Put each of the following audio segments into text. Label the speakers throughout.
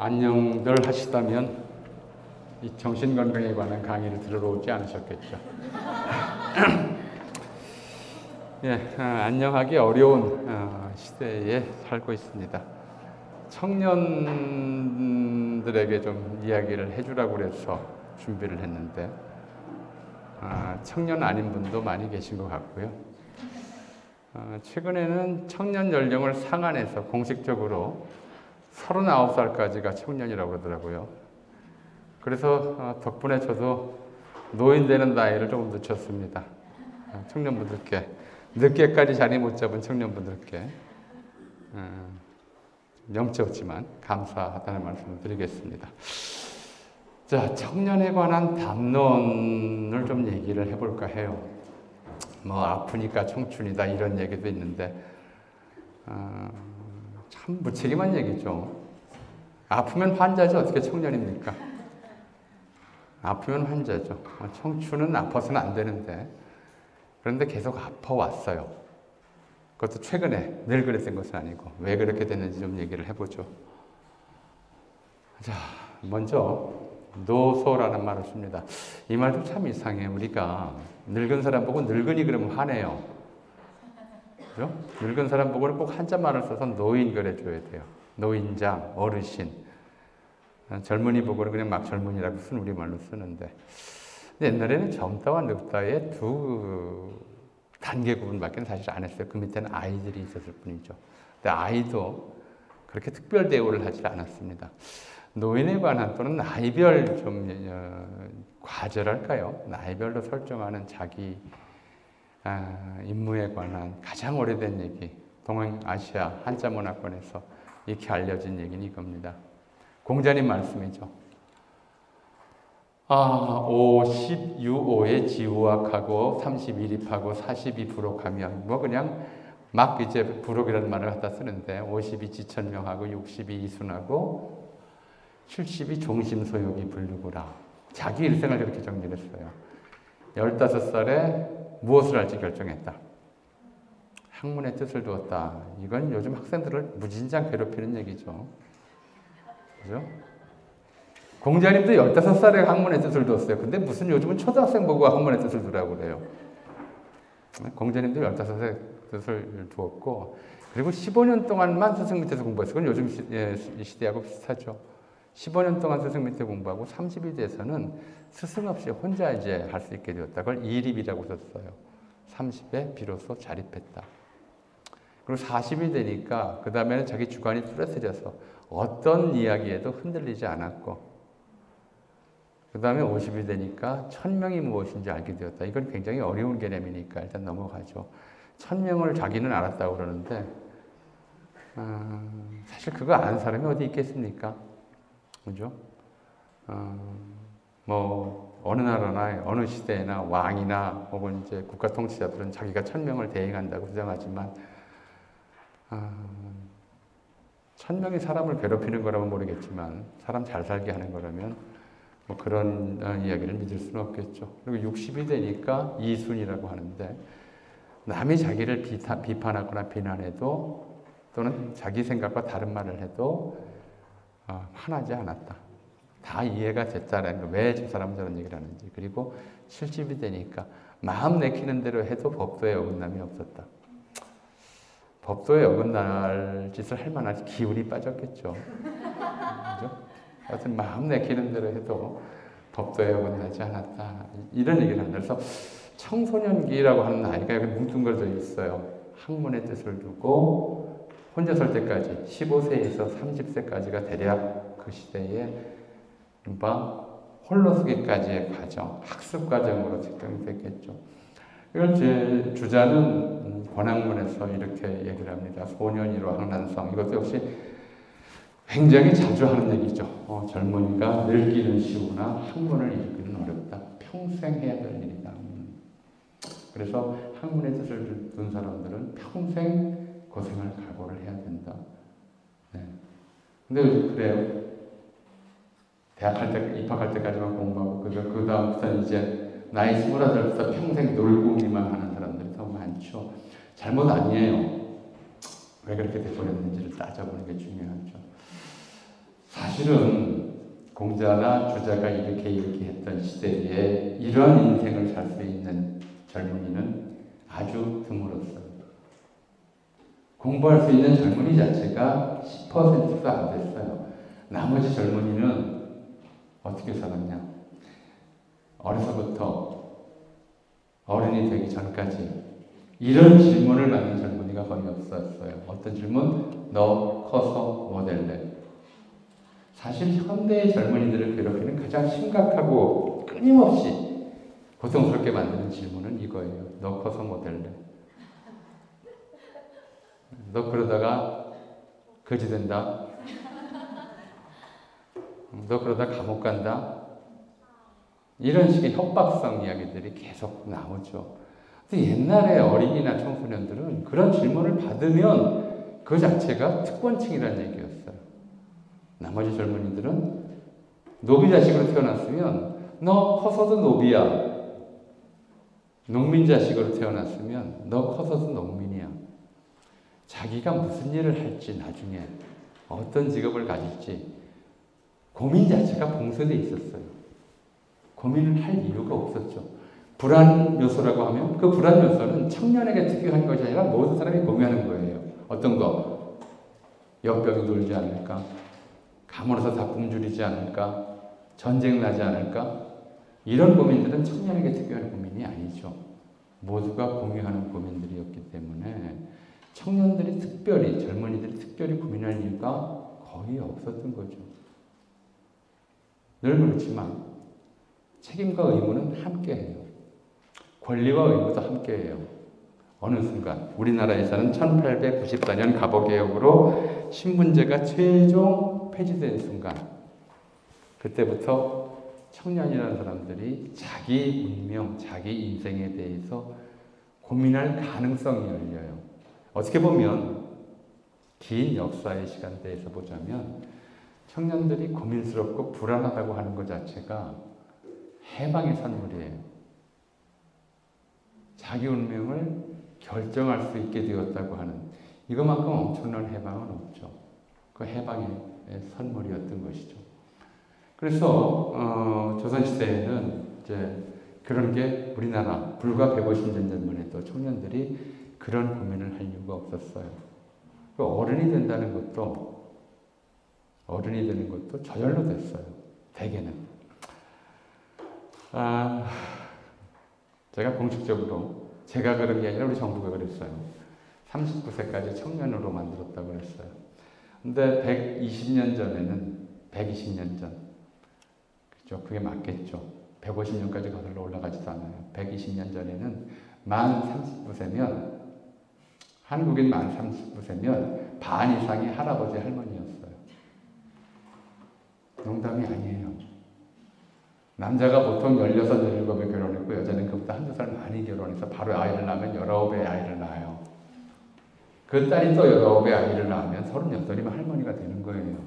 Speaker 1: 안녕들 하시다면 이 정신건강에 관한 강의를 들으러 오지 않으셨겠죠. 예, 안녕하기 어려운 시대에 살고 있습니다. 청년들에게 좀 이야기를 해주라고 그래서 준비를 했는데 청년 아닌 분도 많이 계신 것 같고요. 최근에는 청년 연령을 상한해서 공식적으로 39살까지가 청년이라고 그러더라고요. 그래서 덕분에 저도 노인 되는 나이를 조금 늦췄습니다. 청년분들께, 늦게까지 자리 못 잡은 청년분들께 명치 없지만 감사하다는 말씀을 드리겠습니다. 자, 청년에 관한 담론을 좀 얘기를 해볼까 해요. 뭐 아프니까 청춘이다 이런 얘기도 있는데 참 무책임한 얘기죠. 아프면 환자지 어떻게 청년입니까? 아프면 환자죠. 청춘은 아파서는 안 되는데 그런데 계속 아파왔어요. 그것도 최근에 늘 그렇게 된 것은 아니고 왜 그렇게 됐는지 좀 얘기를 해보죠. 자, 먼저 노소라는 말을 씁니다. 이 말도 참 이상해. 우리가 늙은 사람 보고 늙은이 그러면 화내요. 그죠? 늙은 사람 보고는 꼭 한자말을 써서 노인 그래줘야 돼요. 노인장, 어르신. 젊은이 보고는 그냥 막 젊은이라고 쓴 우리말로 쓰는데 옛날에는 젊다와 늙다의 두 단계 구분밖에 사실 안 했어요. 그 밑에는 아이들이 있었을 뿐이죠. 근데 아이도 그렇게 특별 대우를 하지 않았습니다. 노인에 관한 또는 나이별 좀 과제랄까요? 나이별로 설정하는 자기 임무에 관한 가장 오래된 얘기, 동아시아 한자 문화권에서 이렇게 알려진 얘기는 이겁니다. 공자님 말씀이죠. 50유오에 지우악하고 31입하고 42 부록하면 뭐 그냥 막 이제 부록이라는 말을 갖다 쓰는데 50이 지천명하고 60이 이순하고 70이 종심소욕이 불르구라. 자기 일생을 그렇게 정리를 했어요. 15살에 무엇을 할지 결정했다. 학문의 뜻을 두었다. 이건 요즘 학생들을 무진장 괴롭히는 얘기죠. 그죠? 공자님도 15살에 학문의 뜻을 두었어요. 근데 무슨 요즘은 초등학생 보고 학문의 뜻을 두라고 그래요. 공자님도 15살에 뜻을 두었고 그리고 15년 동안만 스승 밑에서 공부했어요. 그건 요즘 시대하고 비슷하죠. 15년 동안 스승 밑에 공부하고 30이 돼서는 스승 없이 혼자 이제 할 수 있게 되었다. 그걸 이립이라고 썼어요. 30에 비로소 자립했다. 그리고 40이 되니까 그 다음에는 자기 주관이 뚜렷해져서 어떤 이야기에도 흔들리지 않았고 그 다음에 50이 되니까 천명이 무엇인지 알게 되었다. 이건 굉장히 어려운 개념이니까 일단 넘어가죠. 천명을 자기는 알았다고 그러는데 사실 그거 아는 사람이 어디 있겠습니까? 그죠? 뭐 어느 나라나 어느 시대나 왕이나 혹은 이제 국가 통치자들은 자기가 천명을 대행한다고 주장하지만 천명이 사람을 괴롭히는 거라면 모르겠지만 사람 잘 살게 하는 거라면 뭐 그런 이야기를 믿을 수는 없겠죠. 그리고 60이 되니까 이순이라고 하는데 남이 자기를 비판하거나 비난해도 또는 자기 생각과 다른 말을 해도 화나지 않았다. 다 이해가 됐다라는 거. 왜 저 사람은 저런 얘기를 하는지. 그리고 70이 되니까 마음 내키는 대로 해도 법도에 어긋남이 없었다. 법도에 어긋날 짓을 할 만한 기운이 빠졌겠죠. 그죠? 하여튼 마음 내키는 대로 해도 법도에 어긋나지 않았다. 이런 얘기를 한다. 그래서 청소년기라고 하는 나이가 여기 뭉뚱그려져 있어요. 학문의 뜻을 두고 혼자 설 때까지 15세에서 30세까지가 대략 그 시대에 홀로 서기까지의 과정, 학습 과정으로 측정이 됐겠죠. 이걸 제 주자는 권학문에서 이렇게 얘기를 합니다. 소년이로 학난성. 이것도 역시 굉장히 자주 하는 얘기죠. 젊은이가 늙기는 쉬우나 학문을 읽기는 어렵다. 평생 해야 될 일이다. 그래서 학문의 뜻을 둔 사람들은 평생 고생할 각오를 해야 된다. 네. 근데 그래요. 대학 입학할 때까지만 공부하고 그 다음부터는 이제 나이 28부터 평생 놀고기만 하는 사람들이 더 많죠. 잘못 아니에요. 왜 그렇게 돼버렸는지를 따져보는 게 중요하죠. 사실은 공자나 주자가 이렇게 얘기했던 시대에 이런 인생을 살 수 있는 젊은이는 아주 드물었어요. 공부할 수 있는 젊은이 자체가 10%도 안 됐어요. 나머지 젊은이는 어떻게 살았냐? 어려서부터 어른이 되기 전까지 이런 질문을 받는 젊은이가 거의 없었어요. 어떤 질문? 너 커서 뭐 될래? 사실 현대의 젊은이들을 괴롭히는 가장 심각하고 끊임없이 고통스럽게 만드는 질문은 이거예요. 너 커서 뭐 될래? 너 그러다가 거지 된다? 너 그러다 감옥 간다? 이런 식의 협박성 이야기들이 계속 나오죠. 근데 옛날에 어린이나 청소년들은 그런 질문을 받으면 그 자체가 특권층이라는 얘기였어요. 나머지 젊은이들은 노비 자식으로 태어났으면 너 커서도 노비야. 농민 자식으로 태어났으면 너 커서도 농민이야. 자기가 무슨 일을 할지 나중에 어떤 직업을 가질지 고민 자체가 봉쇄되어 있었어요. 고민을 할 이유가 없었죠. 불안 요소라고 하면 그 불안 요소는 청년에게 특유한 것이 아니라 모든 사람이 고민하는 거예요. 어떤 거? 역병이 돌지 않을까? 가물어서 다 굶주리지 않을까? 전쟁 나지 않을까? 이런 고민들은 청년에게 특유한 고민이 아니죠. 모두가 공유하는 고민들이었기 때문에 청년들이 특별히, 젊은이들이 특별히 고민할 이유가 거의 없었던 거죠. 늘 그렇지만 책임과 의무는 함께해요. 권리와 의무도 함께해요. 어느 순간 우리나라에서는 1894년 갑오개혁으로 신분제가 최종 폐지된 순간 그때부터 청년이라는 사람들이 자기 운명, 자기 인생에 대해서 고민할 가능성이 열려요. 어떻게 보면 긴 역사의 시간대에서 보자면 청년들이 고민스럽고 불안하다고 하는 것 자체가 해방의 선물이에요. 자기 운명을 결정할 수 있게 되었다고 하는 이것만큼 엄청난 해방은 없죠. 그 해방의 선물이었던 것이죠. 그래서 조선시대에는 이제 그런 게 우리나라 불과 150년 전만 해도 청년들이 그런 고민을 할 이유가 없었어요. 어른이 된다는 것도 어른이 되는 것도 저절로 됐어요. 대개는. 제가 공식적으로 제가 그런 게 아니라 우리 정부가 그랬어요. 39세까지 청년으로 만들었다고 그랬어요. 근데 120년 전에는 120년 전 그죠? 그게 맞겠죠. 150년까지 거슬러 올라가지도 않아요. 120년 전에는 만 39세면 한국인 만 39세면 반 이상이 할아버지 할머니였어요. 농담이 아니에요. 남자가 보통 16, 17에 결혼했고 여자는 그보다 한두 살 많이 결혼해서 바로 아이를 낳으면 19에 아이를 낳아요. 그 딸이 또 19에 아이를 낳으면 38이면 할머니가 되는 거예요.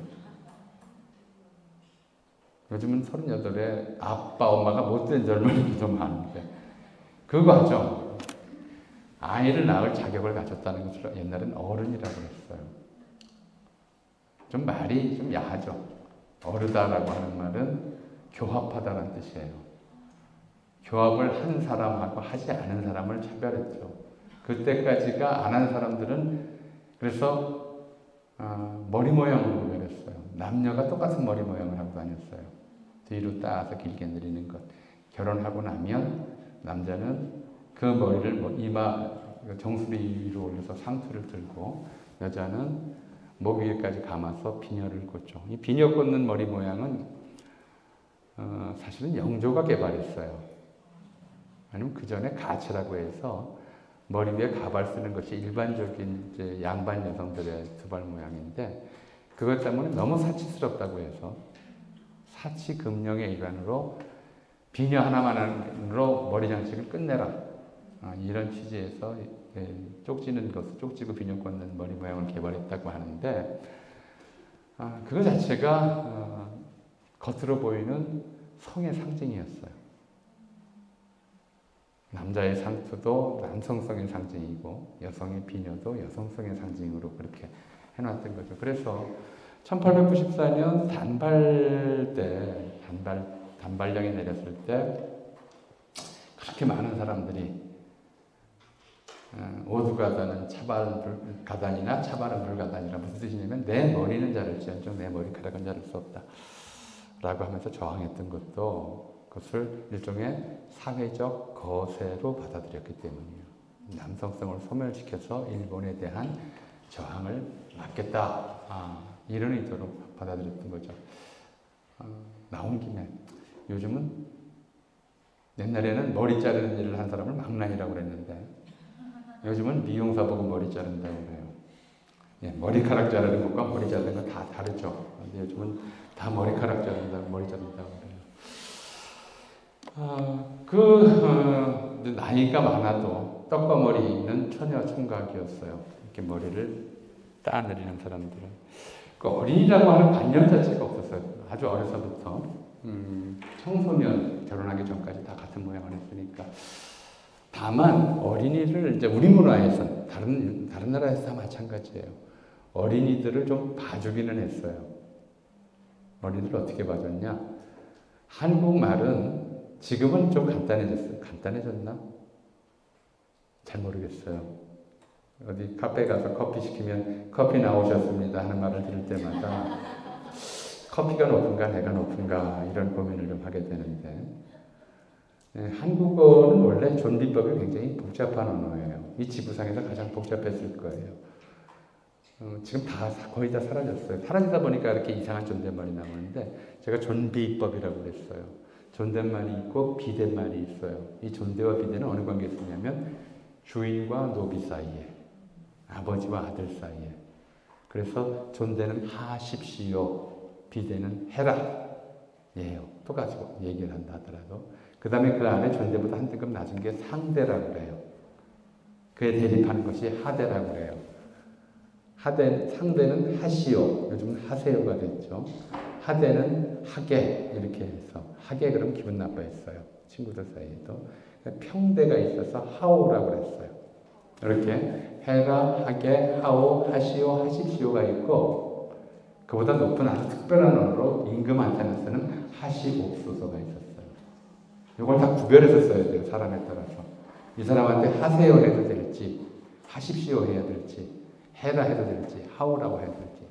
Speaker 1: 요즘은 38에 아빠, 엄마가 못된 젊은이도 많은데 그 과정, 아이를 낳을 자격을 가졌다는 것을 옛날엔 어른이라고 했어요. 좀 말이 좀 야하죠. 어르다라고 하는 말은 교합하다는 뜻이에요. 교합을 한 사람하고 하지 않은 사람을 차별했죠. 그때까지가 안 한 사람들은 그래서 머리 모양으로 구별했어요. 남녀가 똑같은 머리 모양을 하고 다녔어요. 뒤로 따서 길게 내리는 것. 결혼하고 나면 남자는 그 머리를 이마 정수리 위로 올려서 상투를 들고 여자는 목 위에까지 감아서 비녀를 꽂죠. 이 비녀 꽂는 머리 모양은 사실은 영조가 개발했어요. 아니면 그 전에 가치라고 해서 머리 위에 가발 쓰는 것이 일반적인 이제 양반 여성들의 두발 모양인데 그것 때문에 너무 사치스럽다고 해서 사치 금령의 일환으로 비녀 하나만으로 머리 장식을 끝내라. 이런 취지에서 쪽지는 것을 쪽지고 비녀 꽂는 머리 모양을 개발했다고 하는데 그거 자체가 겉으로 보이는 성의 상징이었어요. 남자의 상투도 남성성의 상징이고 여성의 비녀도 여성성의 상징으로 그렇게 해놨던 거죠. 그래서 1894년 단발령이 내렸을 때 그렇게 많은 사람들이 오두가단은 가단이나 차발은 불가단이라 무슨 뜻이냐면 내 머리는 자를지언정 내 머리카락은 자를 수 없다 라고 하면서 저항했던 것도 그것을 일종의 사회적 거세로 받아들였기 때문이에요. 남성성을 소멸시켜서 일본에 대한 저항을 막겠다. 이런 의도로 받아들였던 거죠. 나온 김에 요즘은 옛날에는 머리 자르는 일을 한 사람을 망나니라고 그랬는데 요즘은 미용사 보고 머리 자른다고 그래요. 예, 머리카락 자르는 것과 머리 자르는 건 다 다르죠. 근데 요즘은 다 머리카락 자른다고 머리 자른다고 그래요. 나이가 많아도 떡과 머리 있는 처녀 총각이었어요. 이렇게 머리를 따내리는 사람들은. 그 어린이라고 하는 관념 자체가 없었어요. 아주 어려서부터. 청소년 결혼하기 전까지 다 같은 모양을 했으니까. 다만 어린이를 이제 우리 문화에서 다른 나라에서 다 마찬가지예요. 어린이들을 좀 봐주기는 했어요. 어린이들 어떻게 봐줬냐? 한국말은 지금은 좀 간단해졌어요. 간단해졌나? 잘 모르겠어요. 어디 카페 가서 커피 시키면 커피 나오셨습니다 하는 말을 들을 때마다 커피가 높은가 내가 높은가 이런 고민을 좀 하게 되는데 한국어는 원래 존비법이 굉장히 복잡한 언어예요. 이 지구상에서 가장 복잡했을 거예요. 지금 거의 다 사라졌어요. 사라지다 보니까 이렇게 이상한 존댓말이 나오는데 제가 존비법이라고 그랬어요. 존댓말이 있고 비댓말이 있어요. 이 존대와 비대는 어느 관계에 있냐면 주인과 노비 사이에, 아버지와 아들 사이에. 그래서 존대는 하십시오, 비대는 해라. 예요. 똑같이 얘기를 한다 하더라도. 그 다음에 그 안에 존대보다 한 등급 낮은 게 상대라고 그래요. 그에 대립하는 것이 하대라고 그래요. 상대는 하시오. 요즘은 하세요가 됐죠. 하대는 하게 이렇게 해서 하게 그럼 기분 나빠했어요. 친구들 사이에도. 평대가 있어서 하오라고 그랬어요. 이렇게 해라, 하게, 하오, 하시오, 하십시오가 있고 그보다 높은 아주 특별한 언어로 임금한테는 쓰는 하시옵소서가 있었어요. 이걸 다 구별해서 써야 돼요. 사람에 따라서. 이 사람한테 하세요 해도 될지 하십시오 해야 될지 해라 해도 될지 하오라고 해야 될지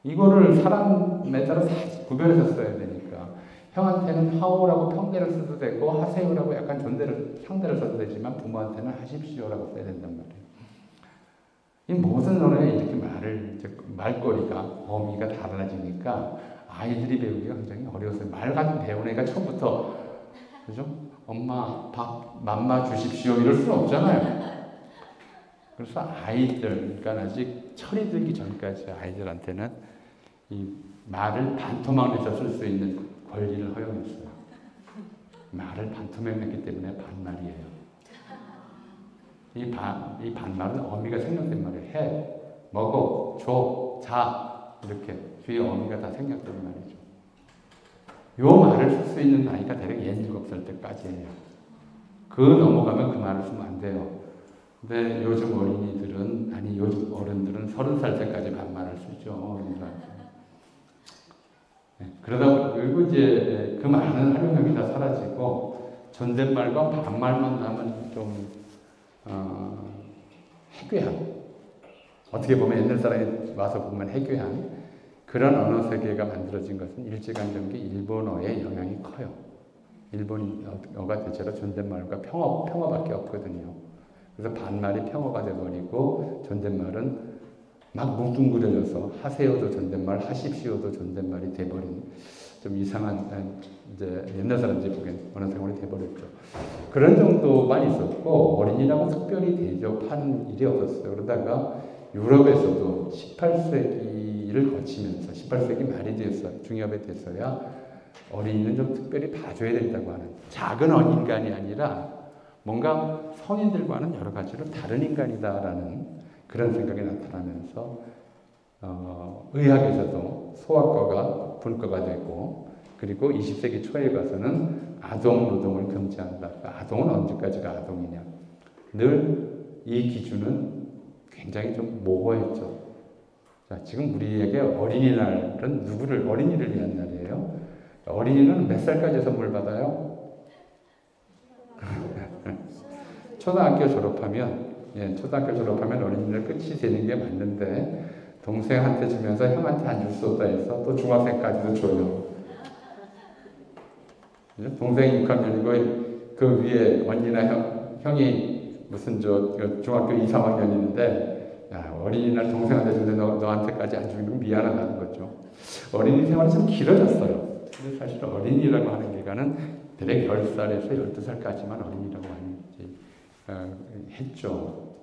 Speaker 1: 이거를 사람에 따라 구별해서 써야 되니까 형한테는 하오라고 평대를 써도 되고 하세요라고 약간 상대를 써도 되지만 부모한테는 하십시오라고 써야 된단 말이에요. 이 모든 언어에 이렇게 말거리가 범위가 달라지니까 아이들이 배우기가 굉장히 어려웠어요. 말 같은 배운 애가 처음부터 그죠? 엄마 밥 맘마 주십시오 이럴 수는 없잖아요. 그래서 아이들, 그러니까 아직 철이 들기 전까지 아이들한테는 이 말을 반토막내서 쓸 수 있는 권리를 허용했어요. 말을 반토막에 냈기 때문에 반말이에요. 이 반말은 어미가 생략된 말이에요. 해, 먹어, 줘, 자 이렇게 뒤에 어미가 다 생략된 말이죠. 요 말을 쓸 수 있는 나이가 대략 17살 때까지예요. 그 넘어가면 그 말을 쓰면 안 돼요. 근데 요즘 요즘 어른들은 30살 때까지 반말을 쓰죠. 그리고 이제 그 많은 활용력이 다 사라지고 존댓말과 반말만 남은 좀 해괴한, 어떻게 보면 옛날 사람이 와서 보면 해괴한 그런 언어 세계가 만들어진 것은 일제강점기 일본어의 영향이 커요. 일본어가 대체로 존댓말과 평어밖에 없거든요. 그래서 반말이 평어가 돼버리고 존댓말은 막 뭉뚱그려져서 하세요도 존댓말, 하십시오도 존댓말이 돼버린 좀 이상한 이제 옛날 사람들이 보기엔 언어 생활이 돼버렸죠. 그런 정도만 있었고 어린이라고 특별히 대접하는 일이 없었어요. 그러다가 유럽에서도 18세기를 거치면서 18세기 말이 돼서 중엽에 돼서야 어린이는 좀 특별히 봐줘야 된다고 하는 작은 인간이 아니라 뭔가 성인들과는 여러 가지로 다른 인간이다라는 그런 생각이 나타나면서 의학에서도 소아과가 분과가 되고 그리고 20세기 초에 가서는 아동 노동을 금지한다. 아동은 언제까지가 아동이냐. 늘 이 기준은 굉장히 좀 모호했죠. 자, 지금 우리에게 어린이날은 누구를, 어린이를 위한 날이에요. 어린이는 몇 살까지 선물 받아요? 초등학교 졸업하면, 예, 초등학교 졸업하면 어린이날 끝이 되는 게 맞는데, 동생한테 주면서 형한테 안 줄 수 없다 해서 또 중학생까지도 줘요. 동생이 6학년이고 그 위에 언니나 형이 무슨 중학교 2, 3학년인데 야, 어린이날 동생한테 주는데 너한테까지 안 주는 건 미안하다는 거죠. 어린이 생활이 좀 길어졌어요. 근데 사실 어린이라고 하는 기간은 대략 10살에서 12살까지만 어린이라고 했죠.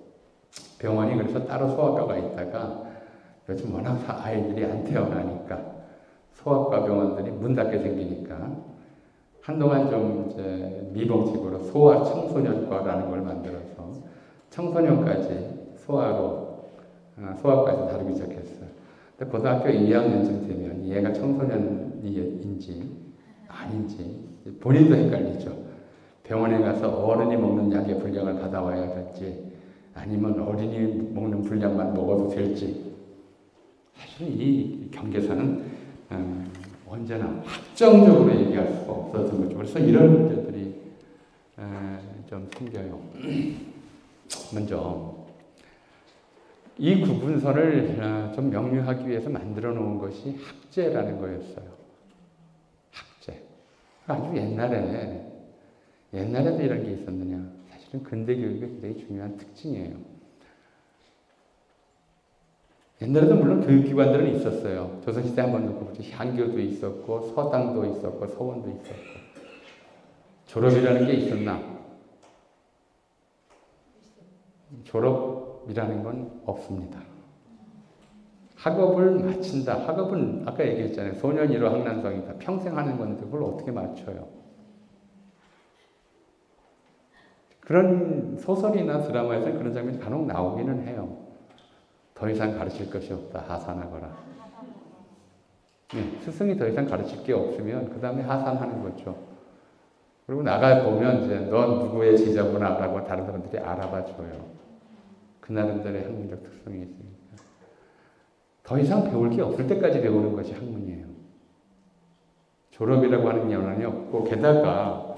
Speaker 1: 병원이 그래서 따로 소아과가 있다가 요즘 워낙 아이들이 안 태어나니까 소아과 병원들이 문 닫게 생기니까 한동안 좀 이제 미봉책으로 소아 청소년과라는 걸 만들어서 청소년까지 소아과에서 다루기 시작했어요. 근데 고등학교 2학년쯤 되면 얘가 청소년인지 아닌지 본인도 헷갈리죠. 병원에 가서 어른이 먹는 약의 분량을 받아와야 될지 아니면 어린이 먹는 분량만 먹어도 될지 사실 이 경계선은 언제나 확정적으로 얘기할 수가 없었던 거죠. 그래서 이런 문제들이 좀 생겨요. 먼저 이 구분선을 좀 명료하기 위해서 만들어 놓은 것이 학제라는 거였어요. 학제. 아주 옛날에도 이런 게 있었느냐. 사실은 근대 교육의 굉장히 중요한 특징이에요. 옛날에도 물론 교육기관들은 있었어요. 조선시대 한번 놓고 보죠. 한교도 있었고 서당도 있었고 서원도 있었고. 졸업이라는 게 있었나? 졸업이라는 건 없습니다. 학업을 마친다. 학업은 아까 얘기했잖아요. 소년 1호 학난성이다. 평생 하는 건데 그걸 어떻게 맞춰요? 그런 소설이나 드라마에서 그런 장면이 간혹 나오기는 해요. 더 이상 가르칠 것이 없다. 하산하거라. 네, 스승이 더 이상 가르칠 게 없으면 그 다음에 하산하는 거죠. 그리고 나가보면 이제 넌 누구의 제자구나 라고 다른 사람들이 알아봐 줘요. 그 나름대로의 학문적 특성이 있으니까. 더 이상 배울 게 없을 때까지 배우는 것이 학문이에요. 졸업이라고 하는 연한이 없고 게다가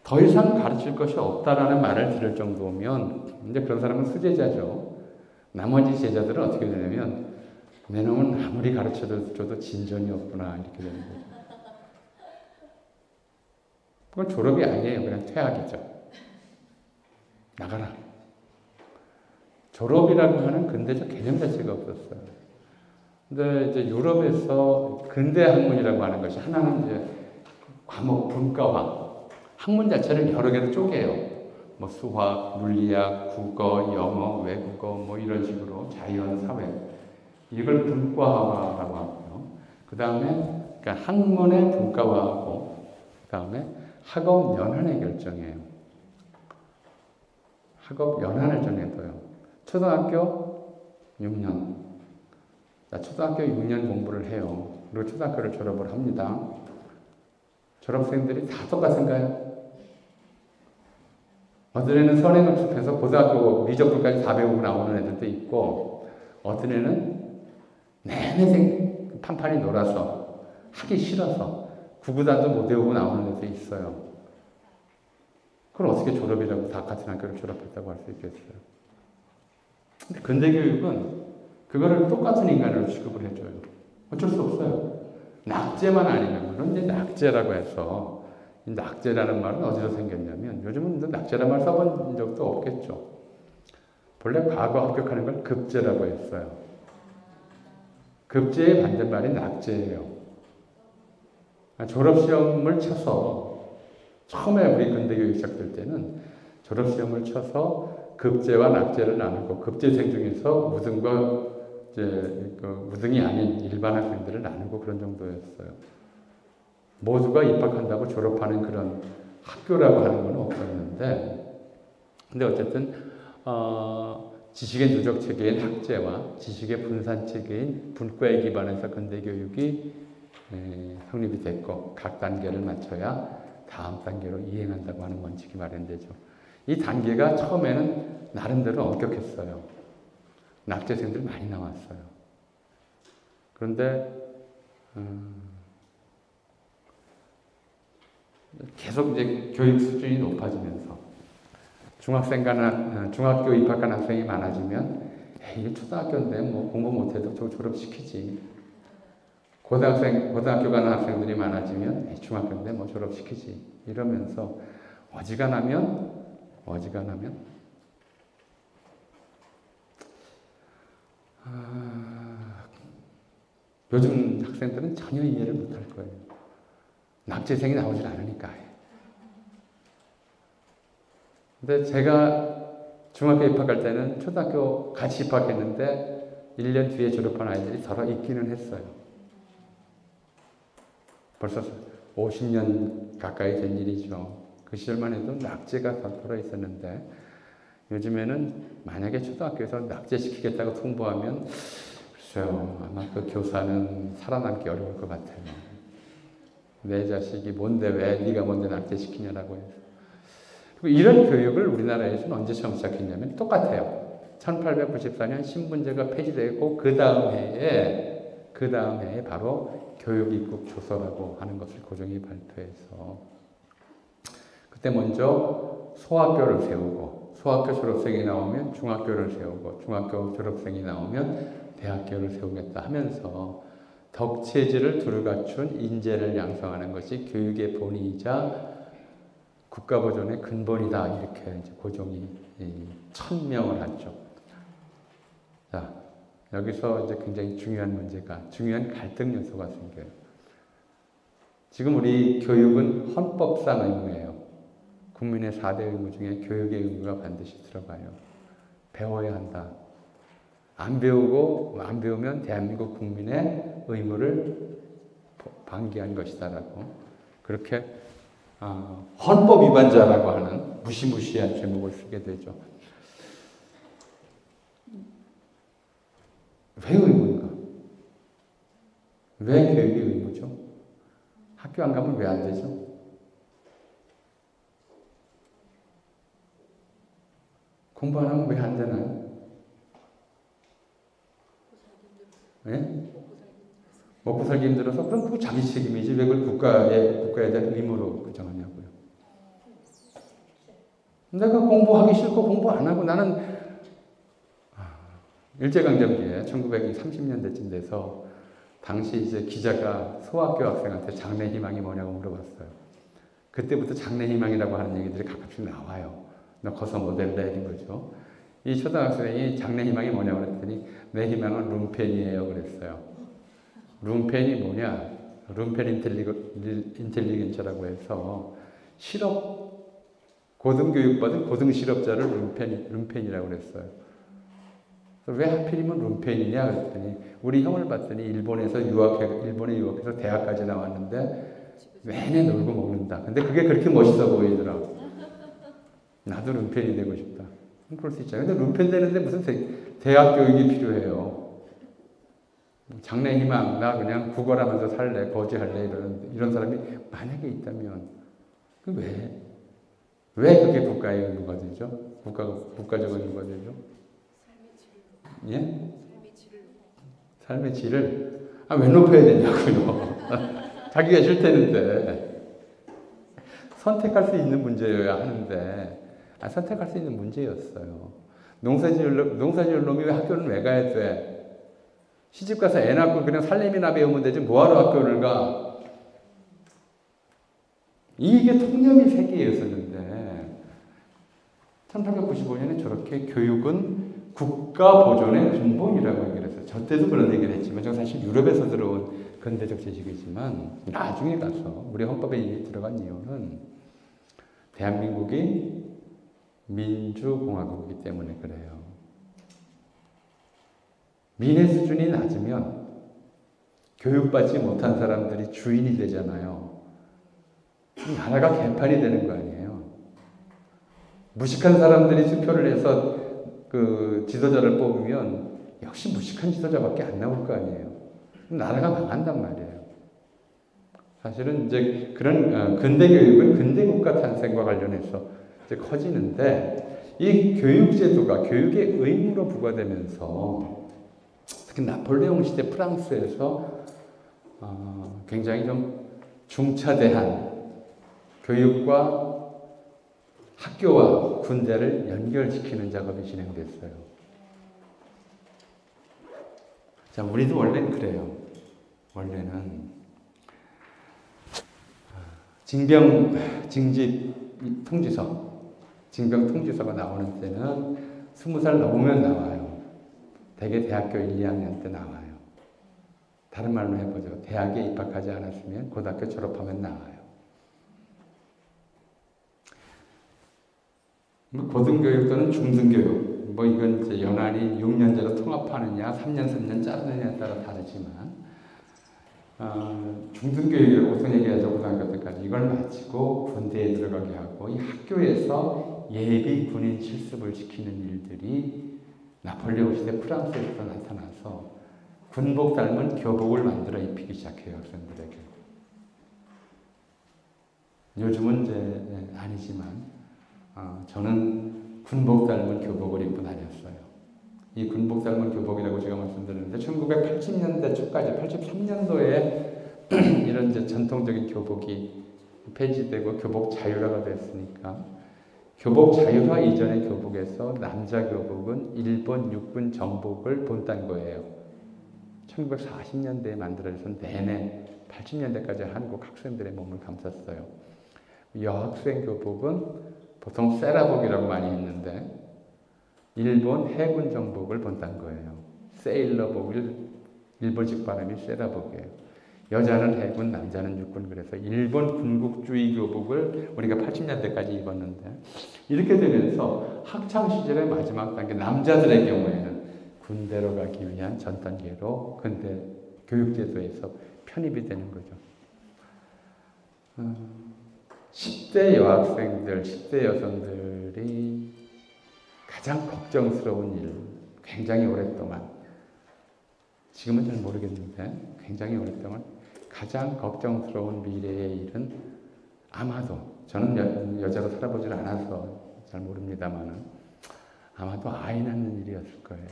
Speaker 1: 더 이상 가르칠 것이 없다라는 말을 들을 정도면 이제 그런 사람은 수제자죠. 나머지 제자들은 어떻게 되냐면 내 놈은 아무리 가르쳐줘도 진전이 없구나 이렇게 되는 거죠. 그건 졸업이 아니에요. 그냥 퇴학이죠. 나가라. 졸업이라고 하는 근대적 개념 자체가 없었어요. 근데 이제 유럽에서 근대 학문이라고 하는 것이 하나는 이제 과목 분과화. 학문 자체를 여러 개로 쪼개요. 뭐 수학, 물리학, 국어, 영어, 외국어 뭐 이런 식으로 자연, 사회 이걸 분과화라고 하고요. 그 다음에 그러니까 학문의 분과화하고 그 다음에 학업 연한의 결정이에요. 학업 연한을 정해둬요. 초등학교 6년. 자, 초등학교 6년 공부를 해요. 그리고 초등학교를 졸업을 합니다. 졸업생들이 다 똑같은가요? 어떤 애는 선행을 숲에서 고등학교 미적분까지 다 배우고 나오는 애들도 있고 어떤 애는 내내 판판이 놀아서 하기 싫어서 구구단도 못 외우고 나오는 애도 있어요. 그걸 어떻게 졸업이라고 다 같은 학교를 졸업했다고 할 수 있겠어요? 근데 근대교육은 그거를 똑같은 인간으로 취급을 해줘요. 어쩔 수 없어요. 낙제만 아니면 물론 이제 낙제라고 해서 낙제라는 말은 어디서 생겼냐면 요즘은 낙제라는 말 써본 적도 없겠죠. 본래 과거 합격하는 걸 급제라고 했어요. 급제의 반대말이 낙제예요. 졸업시험을 쳐서 처음에 우리 근대교육 시작될 때는 졸업시험을 쳐서 급제와 낙제를 나누고 급제생 중에서 우등과 이제 우등이 아닌 일반 학생들을 나누고 그런 정도였어요. 모두가 입학한다고 졸업하는 그런 학교라고 하는 건 없었는데, 근데 어쨌든 지식의 누적 체계인 학제와 지식의 분산 체계인 분과에 기반해서 근대 교육이 성립이 됐고 각 단계를 맞춰야 다음 단계로 이행한다고 하는 원칙이 마련되죠. 이 단계가 처음에는 나름대로 엄격했어요. 낙제생들이 많이 나왔어요. 그런데 계속 이제 교육 수준이 높아지면서 중학교 입학한 학생이 많아지면 이게 초등학교인데 뭐 공부 못해도 저 졸업시키지. 고등학교 가는 학생들이 많아지면 중학교인데 뭐 졸업시키지. 이러면서 어지간하면 요즘 학생들은 전혀 이해를 못할 거예요. 낙제생이 나오질 않으니까. 근데 제가 중학교 입학할 때는 초등학교 같이 입학했는데 1년 뒤에 졸업한 아이들이 서로 있기는 했어요. 벌써 50년 가까이 된 일이죠. 그 시절만 해도 낙제가 덜 있었는데 요즘에는 만약에 초등학교에서 낙제시키겠다고 통보하면 글쎄요, 아마 그 교사는 살아남기 어려울 것 같아요. 내 자식이 뭔데 왜 네가 뭔데 낙제시키냐라고 해서. 그리고 이런 교육을 우리나라에서는 언제 처음 시작했냐면 똑같아요. 1894년 신분제가 폐지되고 그 다음 해에 바로 교육입국조서라고 하는 것을 고종이 발표해서 그때 먼저 소학교를 세우고 소학교 졸업생이 나오면 중학교를 세우고 중학교 졸업생이 나오면 대학교를 세우겠다 하면서 덕체질을 두루 갖춘 인재를 양성하는 것이 교육의 본이자 국가보존의 근본이다. 이렇게 이제 고종이 천명을 하죠. 자, 여기서 이제 굉장히 중요한 갈등 요소가 생겨요. 지금 우리 교육은 헌법상 의무예요. 국민의 4대 의무 중에 교육의 의무가 반드시 들어가요. 배워야 한다. 안 배우면 대한민국 국민의 의무를 방기한 것이다라고 그렇게 헌법 위반자라고 하는 무시무시한 제목을 쓰게 되죠. 왜 의무인가? 왜 교육이 의무죠? 학교 안 가면 왜 안 되죠? 공부 안 하면 왜 안 되나요? 예? 먹고 살기 힘들어서? 그럼 그거 자기 책임이지. 왜 그걸 국가에 대한 의무로 정하냐고요. 내가 공부하기 싫고 공부 안 하고 나는 일제강점기에 1930년대쯤 돼서 당시 이제 기자가 소학교 학생한테 장래 희망이 뭐냐고 물어봤어요. 그때부터 장래 희망이라고 하는 얘기들이 가끔씩 나와요. 너 커서 뭐 될래? 이런 거죠. 이 초등학생이 장래 희망이 뭐냐고 그랬더니 내 희망은 룸펜이에요. 그랬어요. 룸펜이 뭐냐? 룸펜 인텔리겐처라고 해서 고등교육받은 고등실업자를 룸펜이라고 그랬어요. 왜 하필이면 룸펜이냐 그랬더니 우리 형을 봤더니 일본에 유학해서 대학까지 나왔는데 매년 놀고 먹는다. 근데 그게 그렇게 멋있어 보이더라. 나도 룸펜이 되고 싶다. 그럴 수 있잖아요. 근데 룸펜 되는데 무슨 대학 교육이 필요해요. 장래 희망, 나 그냥 구걸하면서 살래, 거지할래 이런 사람이 만약에 있다면 왜 그게 국가의 의무가 되죠? 국가적 의무가 되죠? 예? 삶의 질을 왜 높여야 되냐고요. 자기가 싫다는데 선택할 수 있는 문제여야 하는데 선택할 수 있는 문제였어요. 농사지을 놈이 왜 학교는 왜 가야 돼? 시집 가서 애 낳고 그냥 살림이나 배우면 되지 뭐하러 학교를 가? 이게 통념이 세계였었는데 1895년에 저렇게 교육은 국가 보존의 근본이라고 얘기를 했어요. 저 때도 그런 얘기를 했지만 저 사실 유럽에서 들어온 근대적 지식이지만 나중에 가서 우리 헌법에 들어간 이유는 대한민국이 민주공화국이기 때문에 그래요. 민의 수준이 낮으면 교육받지 못한 사람들이 주인이 되잖아요. 나라가 개판이 되는 거 아니에요. 무식한 사람들이 투표를 해서 그 지도자를 뽑으면 역시 무식한 지도자밖에 안 나올 거 아니에요. 나라가 망한단 말이에요. 사실은 이제 그런 근대 교육은 근대 국가 탄생과 관련해서 이제 커지는데 이 교육 제도가 교육의 의무로 부과되면서 특히 나폴레옹 시대 프랑스에서 굉장히 좀 중차대한 교육과 학교와 군대를 연결시키는 작업이 진행됐어요. 자, 우리도 원래는 그래요. 원래는 징집 통지서가 나오는 때는 20살 넘으면 나와요. 대개 대학교 1, 2학년 때 나와요. 다른 말로 해보죠. 대학에 입학하지 않았으면 고등학교 졸업하면 나와요. 고등교육 또는 중등교육, 이건 이제 연한이 6년제로 통합하느냐, 3년 자르느냐에 따라 다르지만, 중등교육이라고 보통 얘기하죠. 고등학교 때까지. 이걸 마치고 군대에 들어가게 하고, 이 학교에서 예비 군인 실습을 시키는 일들이 나폴레옹 시대 프랑스에서 나타나서 군복 닮은 교복을 만들어 입히기 시작해요, 학생들에게. 요즘은 이제 아니지만, 저는 군복 닮은 교복을 입고 다녔어요. 이 군복 닮은 교복이라고 제가 말씀드렸는데 1980년대 초까지 83년도에 이런 이제 전통적인 교복이 폐지되고 교복 자율화가 됐으니까 교복 자율화 이전의 교복에서 남자 교복은 일본 육군 정복을 본딴 거예요. 1940년대에 만들어져서 내내 80년대까지 한국 학생들의 몸을 감쌌어요. 여학생 교복은 보통 세라복이라고 많이 했는데 일본 해군 정복을 본딴 거예요. 세일러복을 일본식 발음이 세라복이에요. 여자는 해군, 남자는 육군. 그래서 일본 군국주의 교복을 우리가 80년대까지 입었는데 이렇게 되면서 학창시절의 마지막 단계 남자들의 경우에는 군대로 가기 위한 전 단계로 근대 교육제도에서 편입이 되는 거죠. 10대 여학생들, 10대 여성들이 가장 걱정스러운 일, 굉장히 오랫동안, 지금은 잘 모르겠는데 굉장히 오랫동안 가장 걱정스러운 미래의 일은 아마도, 저는 여자로 살아보질 않아서 잘 모릅니다만은 아마도 아이 낳는 일이었을 거예요.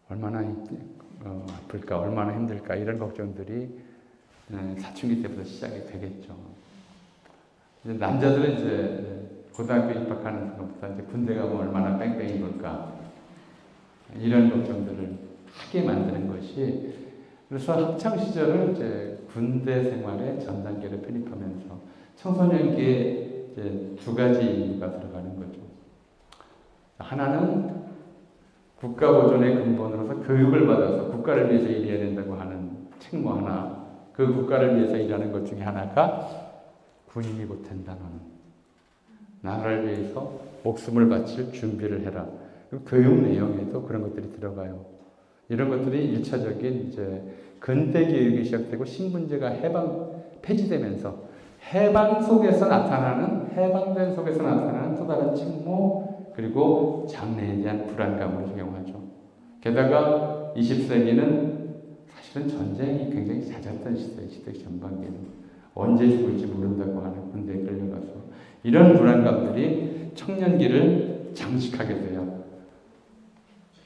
Speaker 1: 얼마나 아플까, 얼마나 힘들까 이런 걱정들이 사춘기 때부터 시작이 되겠죠. 남자들은 이제 고등학교 입학하는 것보다 이제 군대 가면 얼마나 뺑뺑이 돌까 이런 걱정들을 하게 만드는 것이, 그래서 학창 시절을 이제 군대 생활의 전 단계를 편입하면서 청소년기에 이제 두 가지 이유가 들어가는 거죠. 하나는 국가 보존의 근본으로서 교육을 받아서 국가를 위해서 일해야 된다고 하는 책무 하나, 그 국가를 위해서 일하는 것 중에 하나가 군인이 못 된다 너는. 나라를 위해서 목숨을 바칠 준비를 해라. 교육 내용에도 그런 것들이 들어가요. 이런 것들이 1차적인 이제 근대 교육이 시작되고 신분제가 폐지되면서 해방된 속에서 나타나는 또 다른 책무, 그리고 장래에 대한 불안감을 적용하죠. 게다가 20세기는 사실은 전쟁이 굉장히 잦았던 시대의 시대 전반기는. 언제 죽을지 모른다고 하는 군대에 끌려가서 이런 불안감들이 청년기를 장식하게 돼요.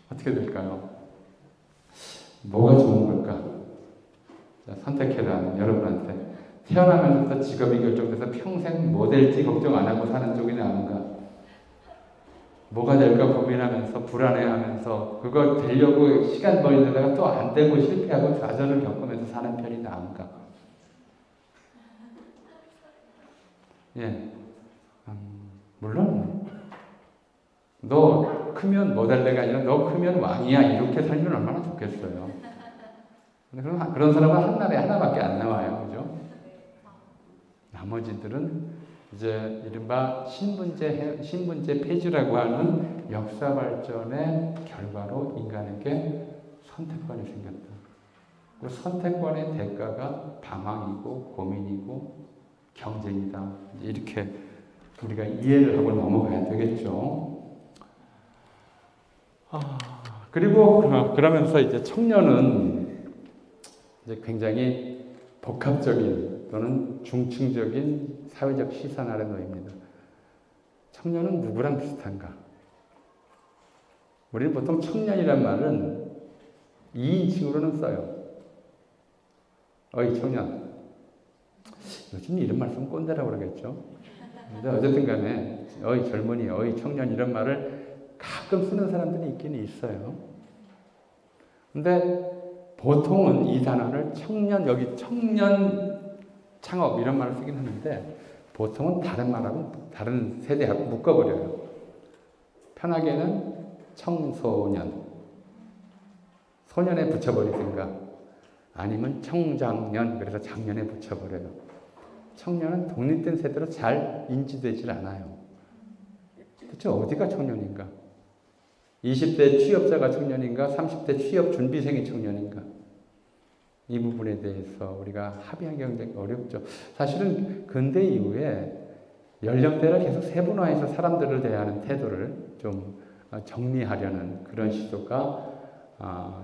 Speaker 1: 어떻게 될까요? 뭐가 좋은 걸까? 자, 선택해라. 여러분한테. 태어나면서부터 직업이 결정돼서 평생 뭐 될지 걱정 안 하고 사는 쪽이 나은가? 뭐가 될까 고민하면서 불안해하면서 그거 되려고 시간 버리다가 또 안 되고 실패하고 좌절을 겪으면서 사는 편이 나은가? 예, 물론 너 크면 뭐 될래가 아니라 너 크면 왕이야 이렇게 살면 얼마나 좋겠어요. 그런 사람은 한 날에 하나밖에 안 나와요, 그죠? 나머지들은 이제 이른바 신분제 폐지라고 하는 역사 발전의 결과로 인간에게 선택권이 생겼다. 그 선택권의 대가가 방황이고 고민이고 경쟁이다. 이렇게 우리가 이해를 하고 넘어가야 되겠죠. 그리고 그러면서 이제 청년은 이제 굉장히 복합적인 또는 중층적인 사회적 시선 아래 놓입니다. 청년은 누구랑 비슷한가? 우리는 보통 청년이란 말은 2인칭으로는 써요. 어이 청년. 요즘 이런 말씀 꼰대라고 그러겠죠. 근데 어쨌든 간에 어이 젊은이, 어이 청년 이런 말을 가끔 쓰는 사람들이 있기는 있어요. 근데 보통은 이 단어를 청년, 여기 청년 창업 이런 말을 쓰긴 하는데 보통은 다른 말하고 다른 세대하고 묶어버려요. 편하게는 청소년, 소년에 붙여버리든가 아니면 청장년, 그래서 장년에 붙여버려요. 청년은 독립된 세대로 잘 인지되질 않아요. 대체 어디가 청년인가? 20대 취업자가 청년인가? 30대 취업 준비생이 청년인가? 이 부분에 대해서 우리가 합의하기 굉장히 어렵죠. 사실은 근대 이후에 연령대를 계속 세분화해서 사람들을 대하는 태도를 좀 정리하려는 그런 시도가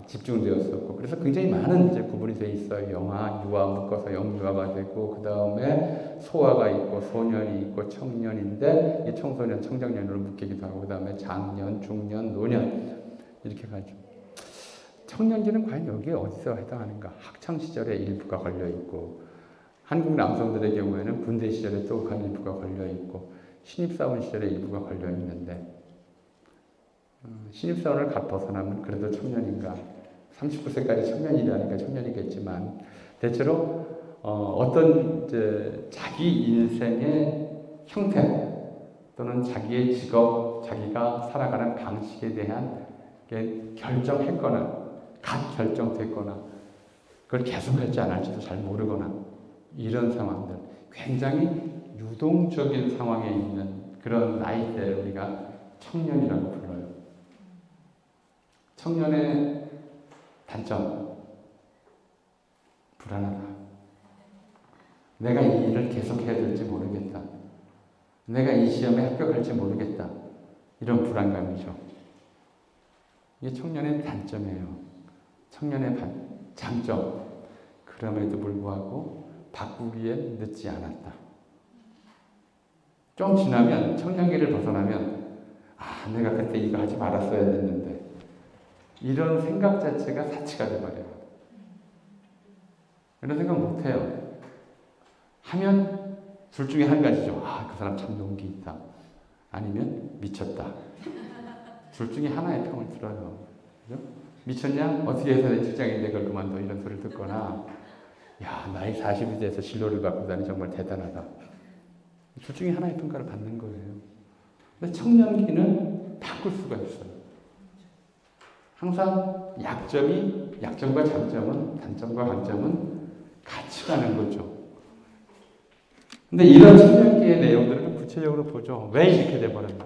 Speaker 1: 집중되었었고, 그래서 굉장히 많은 이제 구분이 돼 있어요. 영아, 유아 묶어서 영유아가 되고, 그 다음에 소아가 있고, 소년이 있고, 청년인데, 이 청소년, 청장년으로 묶이기도 하고, 그 다음에 장년, 중년, 노년, 이렇게 가죠. 청년기는 과연 여기에 어디서 해당하는가? 학창시절에 일부가 걸려있고, 한국 남성들의 경우에는 군대 시절에 또 한 일부가 걸려있고, 신입사원 시절에 일부가 걸려있는데, 신입사원을 갓 벗어나면 그래도 청년인가? 39세까지 청년이라니까 청년이겠지만, 대체로 어떤 이제 자기 인생의 형태 또는 자기의 직업, 자기가 살아가는 방식에 대한 결정했거나 갓 결정됐거나 그걸 계속할지 안 할지도 잘 모르거나 이런 상황들, 굉장히 유동적인 상황에 있는 그런 나이대를 우리가 청년이라고 불러요. 청년의 단점, 불안하다. 내가 이 일을 계속해야 될지 모르겠다. 내가 이 시험에 합격할지 모르겠다. 이런 불안감이죠. 이게 청년의 단점이에요. 청년의 장점. 그럼에도 불구하고 바꾸기에 늦지 않았다. 좀 지나면, 청년기를 벗어나면, 내가 그때 이거 하지 말았어야 됐는데, 이런 생각 자체가 사치가 돼버려요. 이런 생각 못해요. 하면 둘 중에 한 가지죠. 그 사람 참 용기 있다. 아니면 미쳤다. 둘 중에 하나의 평을 들어요. 그죠? 미쳤냐? 어떻게 해서 내 직장인데 그걸 그만둬. 이런 소리를 듣거나, 야, 나이 40이 돼서 진로를 갖고 다니 정말 대단하다. 둘 중에 하나의 평가를 받는 거예요. 근데 청년기는 바꿀 수가 있어요. 항상 약점과 장점은, 단점과 강점은 같이 가는 거죠. 근데 이런 청년기의 내용들을 구체적으로 보죠. 왜 이렇게 돼버렸나?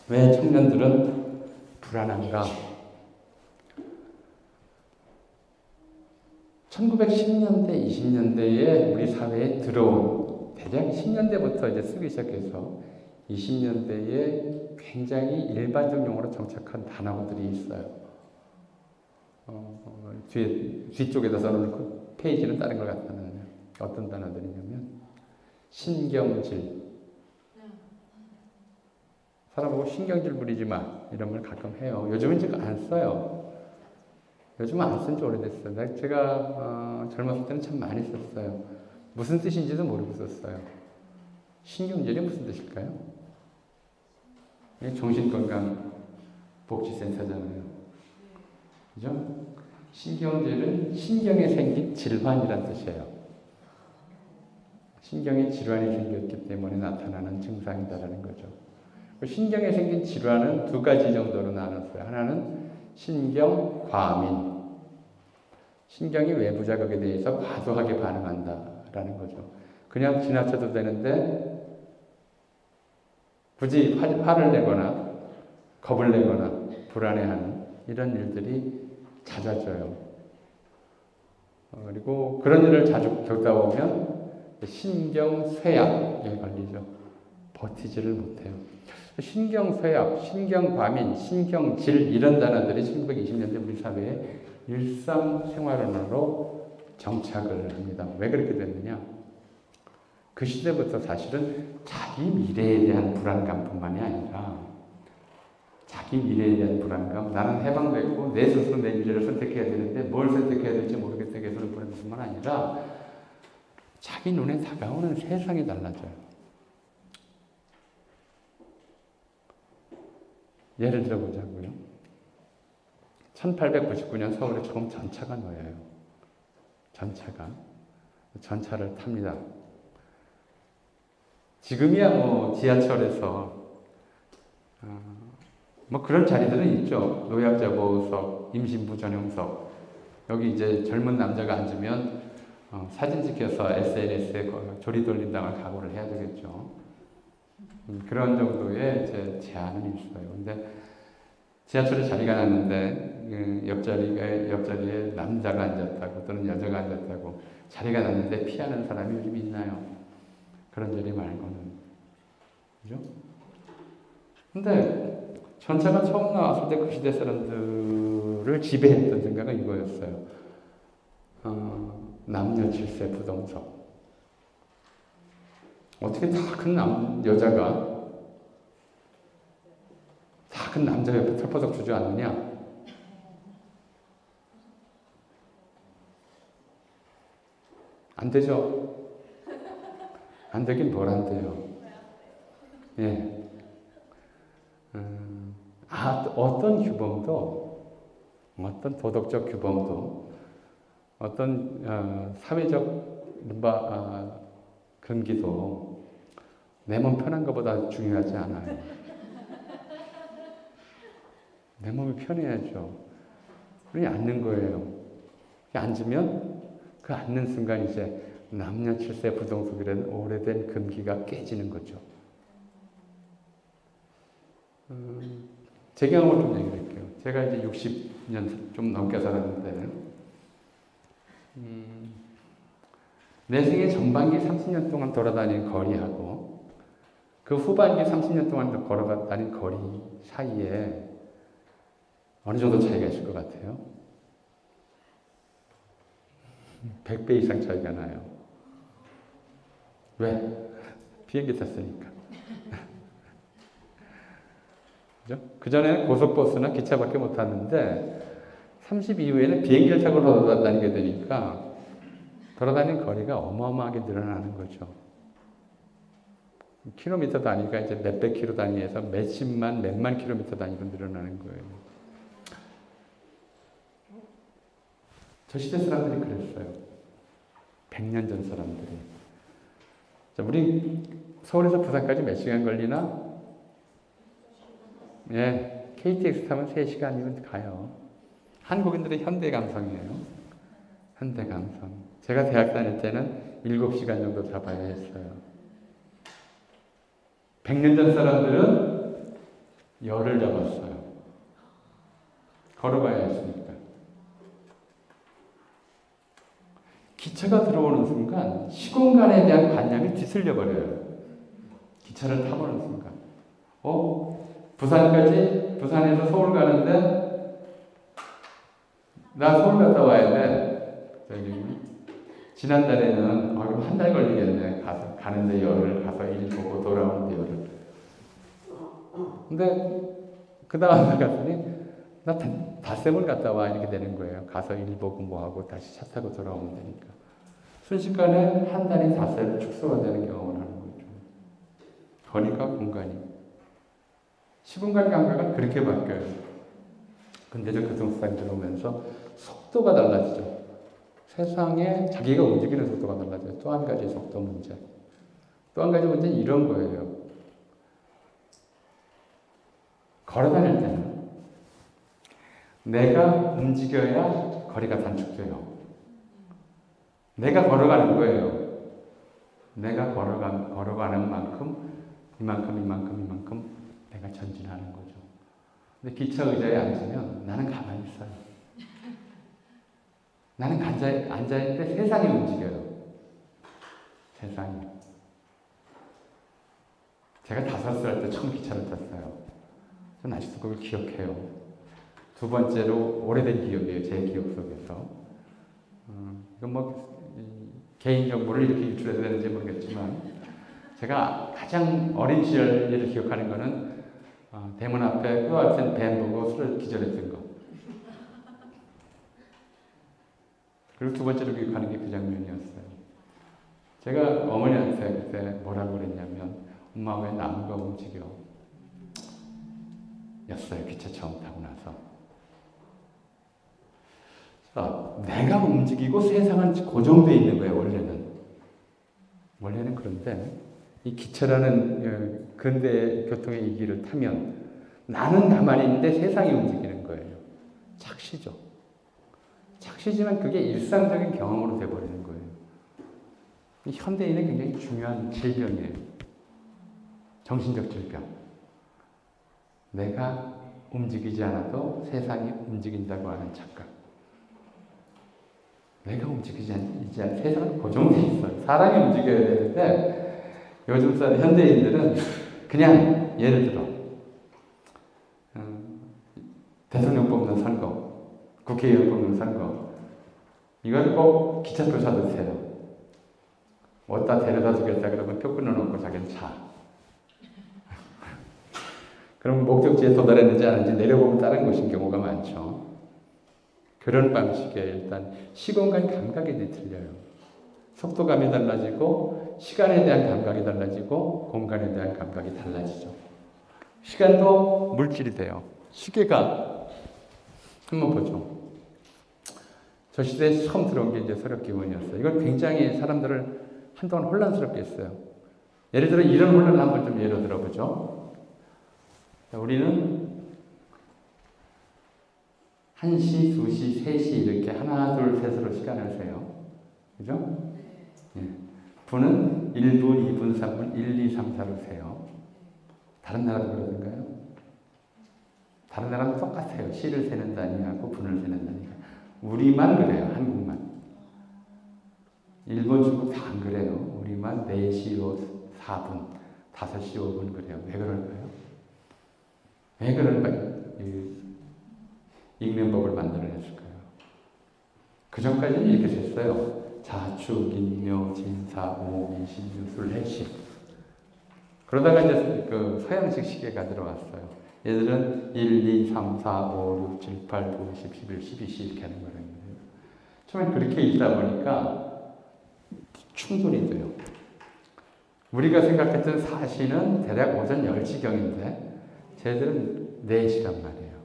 Speaker 1: 왜 청년들은 불안한가? 1910년대, 20년대에 우리 사회에 들어온, 대략 10년대부터 이제 쓰기 시작해서 20년대에 굉장히 일반적 용어로 정착한 단어들이 있어요. 뒤쪽에다 써놓고 페이지는 다른 걸 갖다 놨네요. 어떤 단어들이냐면, 신경질. 사람하고 신경질 부리지 마. 이런 말 가끔 해요. 요즘은 제가 안 써요. 요즘은 안 쓴 지 오래됐어요. 제가 젊었을 때는 참 많이 썼어요. 무슨 뜻인지도 모르고 썼어요. 신경질이 무슨 뜻일까요? 정신건강복지센터잖아요. 그죠? 신경질은 신경에 생긴 질환이란 뜻이에요. 신경에 질환이 생겼기 때문에 나타나는 증상이다라는 거죠. 신경에 생긴 질환은 두 가지 정도로 나눴어요. 하나는 신경과민. 신경이 외부 자극에 대해서 과도하게 반응한다라는 거죠. 그냥 지나쳐도 되는데 굳이 화를 내거나 겁을 내거나 불안해하는 이런 일들이 잦아져요. 그리고 그런 일을 자주 겪다 보면 신경쇠약에 걸리죠. 버티지를 못해요. 신경쇠약, 신경과민, 신경질 이런 단어들이 1920년대 우리 사회에 일상생활언어로 정착을 합니다. 왜 그렇게 됐느냐? 그 시대부터 사실은 자기 미래에 대한 불안감뿐만이 아니라 자기 미래에 대한 불안감, 나는 해방됐고 내 스스로 내 미래를 선택해야 되는데 뭘 선택해야 될지 모르겠다 계속 보는 것뿐만 아니라 자기 눈에 다가오는 세상이 달라져요. 예를 들어보자고요. 1899년 서울에 처음 전차가 놓여요. 전차를 탑니다. 지금이야 뭐 지하철에서 뭐 그런 자리들은 있죠. 노약자 보호석, 임신부 전용석. 여기 이제 젊은 남자가 앉으면 사진 찍혀서 SNS에 조리 돌린다고 각오를 해야 되겠죠. 그런 정도의 이제 제한은 있어요. 근데 지하철에 자리가 났는데 그 옆자리에 남자가 앉았다고 또는 여자가 앉았다고 자리가 났는데 피하는 사람이 요즘 있나요? 그런 자리 말고는. 그죠? 근데 전차가 처음 나왔을 때 그 시대 사람들을 지배했던 생각은 이거였어요. 남녀 질서 부동석. 어떻게 다 큰 여자가 다 큰 남자 옆에 털퍼석 주저앉느냐? 안 되죠. 안 되긴 뭘 안 돼요. 예. 어떤 규범도, 어떤 도덕적 규범도, 어떤 사회적 근기도 내 몸 편한 것보다 중요하지 않아요. 내 몸이 편해야죠. 그냥 앉는 거예요. 앉으면 그 앉는 순간 이제 남녀 칠세 부동석이라는 오래된 금기가 깨지는 거죠. 제 경험을 좀 얘기를 할게요. 제가 이제 60년 좀 넘게 살았는데, 내 생애 전반기 30년 동안 돌아다닌 거리하고, 그 후반기 30년 동안 걸어다닌 거리 사이에 어느 정도 차이가 있을 것 같아요? 100배 이상 차이가 나요. 왜? 비행기 탔으니까. 그죠? 그전에는 고속버스나 기차밖에 못 탔는데 30 이후에는 비행기를 타고 돌아다니게 되니까 돌아다니는 거리가 어마어마하게 늘어나는 거죠. 킬로미터 단위가 이제 몇백 킬로 단위에서 몇십만, 몇만 킬로미터 단위로 늘어나는 거예요. 저 시대 사람들이 그랬어요. 100년 전 사람들이. 자, 우리 서울에서 부산까지 몇 시간 걸리나? 예, KTX 타면 3시간이면 가요. 한국인들의 현대 감성이에요. 현대 감성. 제가 대학 다닐 때는 7시간 정도 잡아야 했어요. 100년 전 사람들은 열을 잡았어요. 걸어가야 했으니까. 기차가 들어오는 순간 시공간에 대한 관념이 뒤틀려 버려요. 기차를 타보는 순간. 부산에서 서울 가는데 나 서울 갔다 와야 돼. 지난달에는 그럼 한 달 걸리겠네. 가는데 열흘, 가서 일 보고 돌아오는데 열흘. 근데 그 다음에 갔더니 나 닷새물 갔다 와 이렇게 되는 거예요. 가서 일 보고 뭐하고 다시 차 타고 돌아오면 되니까. 순식간에 한 달이 닷새로 축소가 되는 경험을 하는 거죠. 거리가 공간이. 시공간 감각은 그렇게 바뀌어요. 근대적 교통수단이 들어오면서 속도가 달라지죠. 세상에 자기가 움직이는 속도가 달라져요. 또 한 가지 속도 문제. 또 한 가지 문제는 이런 거예요. 걸어 다닐 때는 내가 움직여야 거리가 단축돼요. 내가 걸어가는 거예요. 내가 걸어가는 만큼 이만큼 내가 전진하는 거죠. 근데 기차 의자에 앉으면 나는 가만히 있어요. 나는 앉아있는데 세상이 움직여요. 세상이. 제가 5살 때 처음 기차를 탔어요. 저는 아직도 그걸 기억해요. 두 번째로 오래된 기억이에요. 제 기억 속에서. 이건 뭐 개인정보를 이렇게 유출해야 되는지 모르겠지만 제가 가장 어린 시절을 기억하는 거는 대문 앞에 그와 같은 뱀 보고 술을 기절했던 거. 그리고 두 번째로 기억하는 게 그 장면이었어요. 제가 어머니한테 그때 뭐라고 그랬냐면, 엄마 왜 나무가 움직여? 였어요. 기차 처음 타고 나서. 내가 움직이고 세상은 고정되어 있는 거예요, 원래는. 원래는. 그런데 이 기차라는 근대 교통의 이 길을 타면 나는 가만히 있는데 세상이 움직이는 거예요. 착시죠. 착시지만 그게 일상적인 경험으로 돼버리는 거예요. 이 현대인은 굉장히 중요한 질병이에요. 정신적 질병. 내가 움직이지 않아도 세상이 움직인다고 하는 착각. 내가 움직이지 않는 세상은 고정되어 있어요. 사람이 움직여야 되는데 요즘 사람 현대인들은 그냥 예를 들어 대통령 뽑는 선거, 국회의원 뽑는 선거, 이걸 꼭 기차표 사주세요. 어디다 데려다 주겠다 그러면 표 끊어놓고 자기는 차. 그럼 목적지에 도달했는지 아닌지 내려보면 다른 곳인 경우가 많죠. 그런 방식의 일단 시공간 감각이 틀려요. 속도감이 달라지고 시간에 대한 감각이 달라지고 공간에 대한 감각이 달라지죠. 시간도 물질이 돼요. 시계가 한번 보죠. 저 시대에 처음 들어온 게 이제 서력기원이었어요. 이건 굉장히 사람들을 한동안 혼란스럽게 했어요. 예를 들어 이런 혼란을 한번 좀 예로 들어보죠. 우리는 1시, 2시, 3시 이렇게 하나, 둘, 셋으로 시간을 세요. 그죠? 예. 분은 1분, 2분, 3분, 1, 2, 3, 4로 세요. 다른 나라도 그러던가요? 다른 나라는 똑같아요. 시를 세는 단위하고 분을 세는 단위가. 우리만 그래요. 한국만. 일본, 중국 다 안 그래요. 우리만 4시 4분, 5시 5분 그래요. 왜 그럴까요? 왜 그럴까요? 읽는 법을 만들어냈을까요? 그 전까지는 이렇게 됐어요. 자축, 인묘, 진사, 오, 이신유, 술, 해시. 그러다가 이제 그 서양식 시계가 들어왔어요. 얘들은 1, 2, 3, 4, 5, 6, 7, 8, 9, 10, 11, 12시 이렇게 하는 거예요. 처음엔 그렇게 읽다 보니까 충돌이 돼요. 우리가 생각했던 4시는 대략 오전 10시경인데 쟤들은 4시란 말이에요.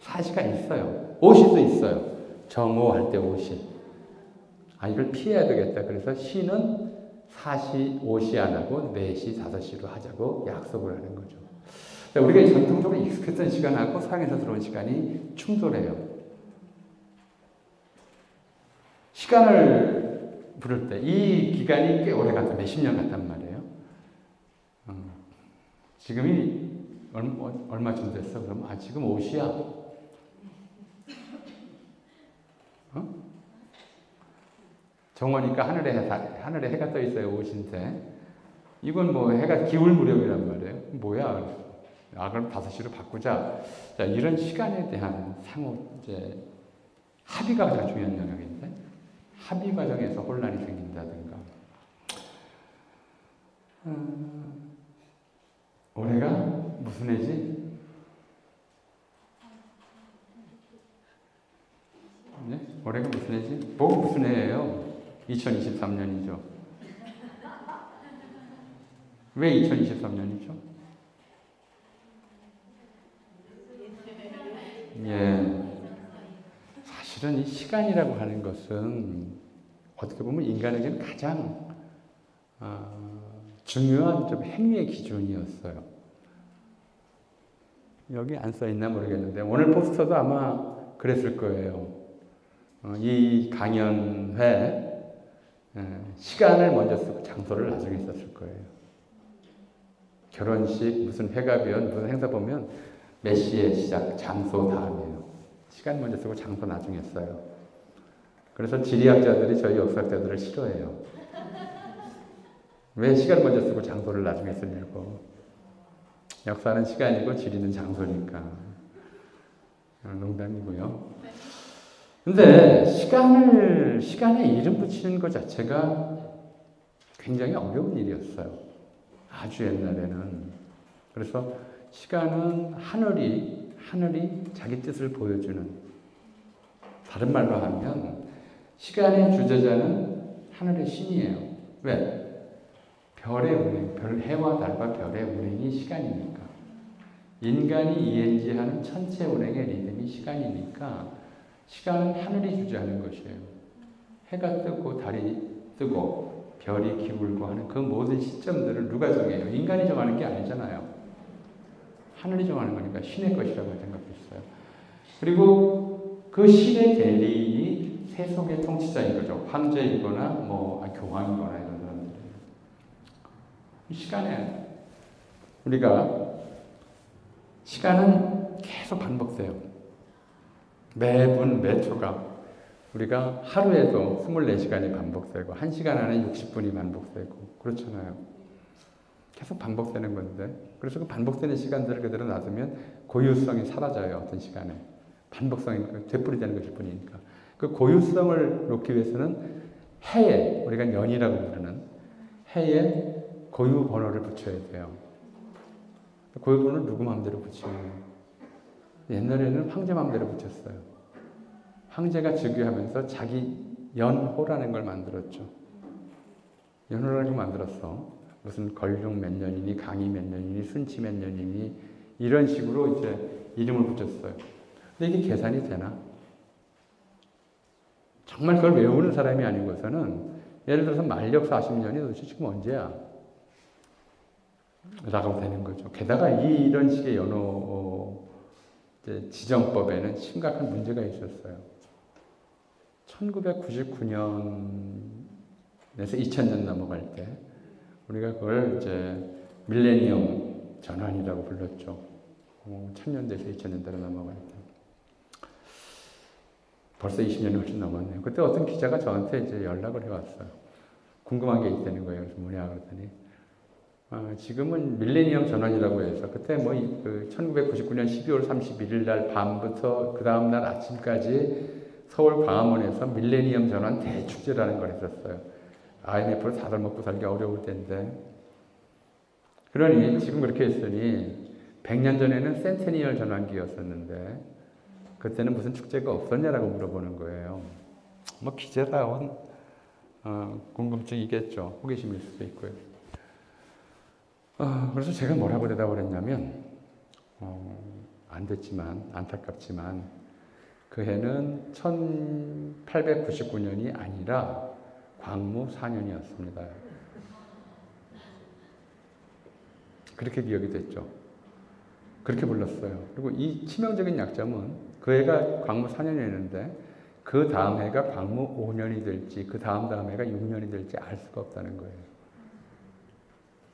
Speaker 1: 4시가 있어요. 5시도 있어요. 정오 할 때 5시. 이걸 피해야 되겠다. 그래서 시는 4시, 5시 안 하고 4시, 5시로 하자고 약속을 하는 거죠. 우리가 전통적으로 익숙했던 시간하고 서양에서 들어온 시간이 충돌해요. 시간을 부를 때 이 기간이 꽤 오래 갔다. 몇십 년 갔단 말이에요. 지금이 얼마쯤 됐어? 그럼 지금 5시야. 정오니까 하늘에 해가 떠 있어요. 5시인데 이건 뭐 해가 기울 무렵이란 말이에요. 뭐야? 그럼 5시로 바꾸자. 자, 이런 시간에 대한 상호 이제 합의가 가장 중요한 영역인데 합의 과정에서 혼란이 생긴다든가. 올해가 무슨 해지? 네? 올해가 무슨 해지? 뭐가 무슨 해예요? 2023년이죠. 왜 2023년이죠? 예. 사실은 이 시간이라고 하는 것은 어떻게 보면 인간에게는 가장 중요한 좀 행위의 기준이었어요. 여기 안 써있나 모르겠는데 오늘 포스터도 아마 그랬을 거예요. 이 강연회 시간을 먼저 쓰고 장소를 나중에 썼을 거예요. 결혼식, 무슨 회가변, 무슨 행사 보면 몇 시에 시작, 장소 다음이에요. 시간 먼저 쓰고 장소 나중에 써요. 그래서 지리학자들이 저희 역사학자들을 싫어해요. 왜 시간 먼저 쓰고 장소를 나중에 쓰냐고. 역사는 시간이고 지리는 장소니까. 농담이고요. 근데 시간에 이름 붙이는 것 자체가 굉장히 어려운 일이었어요. 아주 옛날에는. 그래서 시간은 하늘이 자기 뜻을 보여주는, 다른 말로 하면 시간의 주제자는 하늘의 신이에요. 왜? 별의 운행, 해와 달과 별의 운행이 시간이니까. 인간이 이행지하는 천체 운행의 리듬이 시간이니까 시간은 하늘이 주재하는 것이에요. 해가 뜨고 달이 뜨고 별이 기울고 하는 그 모든 시점들을 누가 정해요? 인간이 정하는 게 아니잖아요. 하늘이 정하는 거니까 신의 것이라고 생각했어요. 그리고 그 신의 대리인이 세속의 통치자인 거죠. 황제이거나 교황이거나 이런 사람들이. 시간에 시간은 계속 반복돼요. 매분 매초가 우리가 하루에도 24시간이 반복되고 1시간 안에 60분이 반복되고 그렇잖아요. 계속 반복되는 건데, 그래서 그 반복되는 시간들을 그대로 놔두면 고유성이 사라져요. 어떤 시간에 반복성이 되풀이되는 것일 뿐이니까. 그 고유성을 놓기 위해서는 해에, 우리가 년이라고 부르는 해에 고유 번호를 붙여야 돼요. 고유 번호를 누구 마음대로 붙이는, 옛날에는 황제 마음대로 붙였어요. 황제가 즉위하면서 자기 연호라는 걸 만들었죠. 연호라는 걸 만들었어. 무슨 걸륭 몇 년이니, 강의 몇 년이니, 순치 몇 년이니, 이런 식으로 이제 이름을 붙였어요. 근데 이게 계산이 되나? 정말 그걸 외우는 사람이 아니고서는, 예를 들어서 만력 40년이 도대체 지금 언제야? 라고 되는 거죠. 게다가 이런 식의 연호 지정법에는 심각한 문제가 있었어요. 1999년에서 2000년 넘어갈 때 우리가 그걸 이제 밀레니엄 전환이라고 불렀죠. 1000년대에서 2000년대로 넘어갈 때. 벌써 20년이 훨씬 넘었네요. 그때 어떤 기자가 저한테 이제 연락을 해왔어요. 궁금한 게 있다는 거예요. 그래서 뭐냐 그랬더니 지금은 밀레니엄 전환이라고 해서 그때 1999년 12월 31일 날 밤부터 그 다음날 아침까지 서울 광화문에서 밀레니엄 전환 대축제라는 걸 했었어요. IMF로 다들 먹고 살기 어려울 때인데. 그러니 지금 그렇게 했으니 100년 전에는 센테니얼 전환기였었는데 그때는 무슨 축제가 없었냐라고 물어보는 거예요. 기자다운 궁금증이겠죠. 호기심일 수도 있고요. 그래서 제가 뭐라고 대답을 했냐면 안 됐지만, 안타깝지만 그 해는 1899년이 아니라 광무 4년이었습니다. 그렇게 기억이 됐죠. 그렇게 불렀어요. 그리고 이 치명적인 약점은 그 해가 광무 4년이었는데 그 다음 해가 광무 5년이 될지 그 다음 해가 6년이 될지 알 수가 없다는 거예요.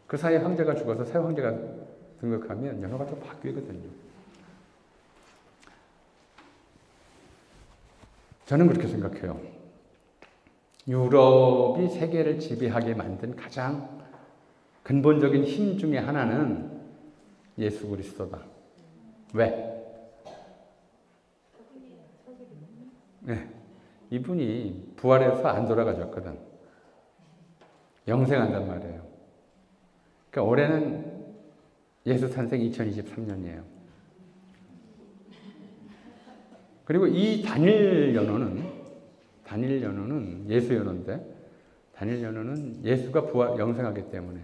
Speaker 1: 그 사이에 황제가 죽어서 새 황제가 등극하면 연호가 또 바뀌거든요. 저는 그렇게 생각해요. 유럽이 세계를 지배하게 만든 가장 근본적인 힘 중에 하나는 예수 그리스도다. 왜? 네, 이분이 부활해서 안 돌아가셨거든. 영생한단 말이에요. 그러니까 올해는 예수 탄생 2023년이에요. 그리고 이 단일 연호는 예수 연호인데, 단일 연호는 예수가 부활, 영생하기 때문에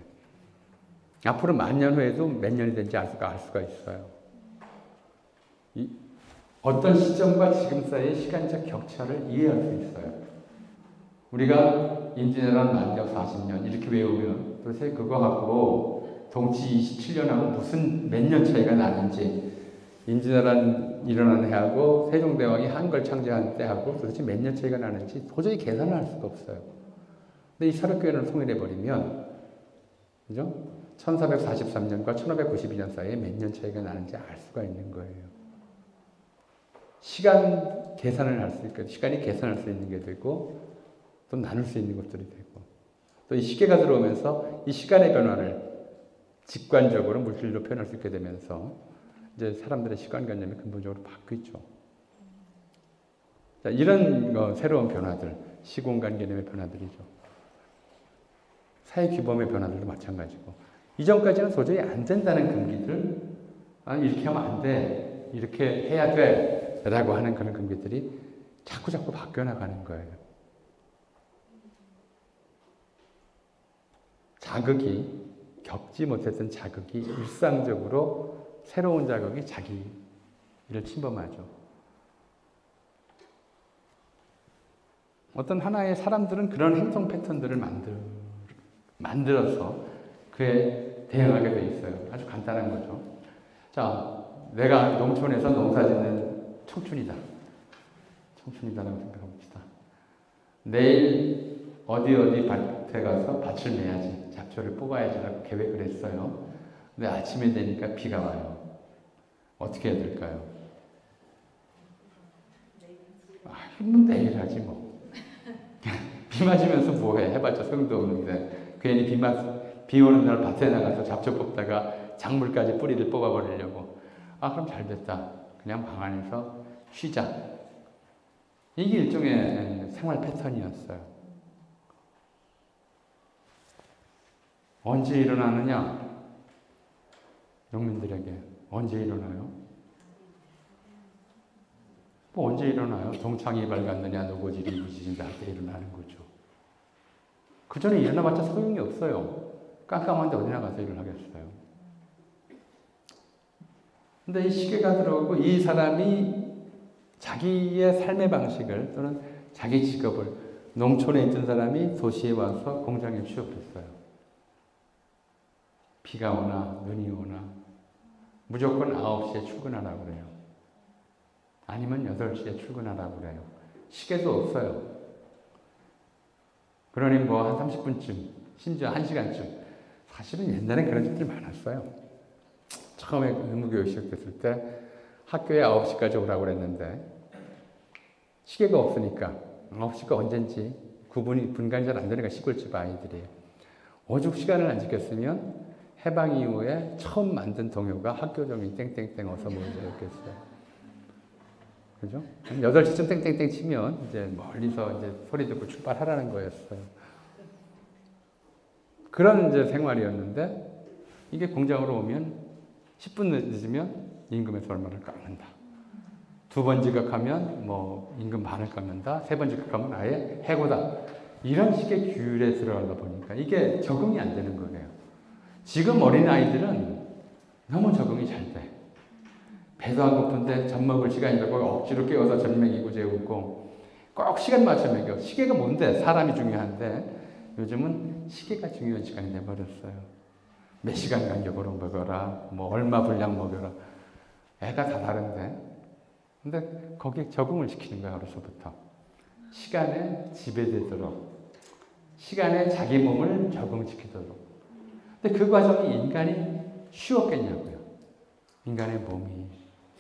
Speaker 1: 앞으로 10,000년 후에도 몇 년이 된지 알 수가 있어요. 어떤 시점과 지금 사이의 시간적 격차를 이해할 수 있어요. 우리가 임진왜란 만력 40년 이렇게 외우면 도대체 그거하고 동치 27년하고 무슨 몇 년 차이가 나는지, 임진왜란 일어나는 해하고 세종대왕이 한걸 창제한 때하고 도대체 몇 년 차이가 나는지 도저히 계산을 할 수가 없어요. 근데 이 사력교회를 통일해버리면, 그죠? 1443년과 1592년 사이에 몇 년 차이가 나는지 알 수가 있는 거예요. 시간 계산을 할 수 있고, 시간이 계산할 수 있는 게 되고, 또 나눌 수 있는 것들이 되고, 또 이 시계가 들어오면서 이 시간의 변화를 직관적으로 물질로 표현할 수 있게 되면서 이제 사람들의 시간관념이 근본적으로 바뀌죠. 자, 이런 새로운 변화들, 시공간 개념의 변화들이죠. 사회 규범의 변화들도 마찬가지고, 이전까지는 도저히 안 된다는 금기들, 아니, 이렇게 하면 안 돼. 이렇게 해야 돼. 라고 하는 그런 금기들이 자꾸 바뀌어 나가는 거예요. 자극이, 겪지 못했던 자극이 일상적으로 새로운 자극이 자기를 침범하죠. 어떤 하나의 사람들은 그런 행동 패턴들을 만들어서 그에 대응하게 돼 있어요. 아주 간단한 거죠. 자, 내가 농촌에서 농사 짓는 청춘이다. 청춘이다라고 생각해봅시다. 내일 어디 밭에 가서 밭을 매야지, 잡초를 뽑아야지라고 계획을 했어요. 근데 아침에 되니까 비가 와요. 어떻게 해야 될까요? 힘은 내일 하지 뭐. 비 맞으면서 뭐해? 해봤자 소용도 없는데 괜히 비 오는 날 밭에 나가서 잡초 뽑다가 작물까지 뿌리를 뽑아버리려고. 그럼 잘 됐다. 그냥 방 안에서 쉬자. 이게 일종의 생활 패턴이었어요. 언제 일어나느냐? 농민들에게 언제 일어나요? 뭐 언제 일어나요? 동창이 밝았느냐, 노고질이 부지진다 할 때 일어나는 거죠. 그 전에 일어나봤자 소용이 없어요. 깜깜한데 어디 나가서 일을 하겠어요. 근데 이 시계가 들어오고 이 사람이 자기의 삶의 방식을 또는 자기 직업을, 농촌에 있던 사람이 도시에 와서 공장에 취업했어요. 비가 오나 눈이 오나 무조건 9시에 출근하라고 그래요. 아니면 8시에 출근하라고 그래요. 시계도 없어요. 그러니 뭐 한 30분쯤, 심지어 1시간쯤. 사실은 옛날엔 그런 집들이 많았어요. 처음에 의무교육 시작됐을 때 학교에 9시까지 오라고 그랬는데 시계가 없으니까 9시가 언젠지 분간이 잘 안 되니까 시골집 아이들이 오죽 시간을 안 지켰으면 해방 이후에 처음 만든 동요가 학교 종이 땡땡땡 어서 모이자였겠어요. 그죠? 8시쯤 땡땡땡 치면 이제 멀리서 이제 소리 듣고 출발하라는 거였어요. 그런 이제 생활이었는데 이게 공장으로 오면 10분 늦으면 임금에서 얼마를 깎는다. 2번 지각하면 뭐 임금 반을 깎는다. 3번 지각하면 아예 해고다. 이런 식의 규율에 들어가다 보니까 이게 적응이 안 되는 거예요. 지금 어린아이들은 너무 적응이 잘 돼. 배도 안 고픈데 젖 먹을 시간이 되고 억지로 깨워서 젖 먹이고 재우고 꼭 시간 맞춰 먹여. 시계가 뭔데? 사람이 중요한데 요즘은 시계가 중요한 시간이 돼버렸어요. 몇 시간 간격으로 먹어라. 뭐 얼마 분량 먹여라. 애가 다 다른데. 근데 거기에 적응을 시키는 거야, 어려서부터. 시간에 지배되도록. 시간에 자기 몸을 적응시키도록. 근데 그 과정이 인간이 쉬웠겠냐고요. 인간의 몸이.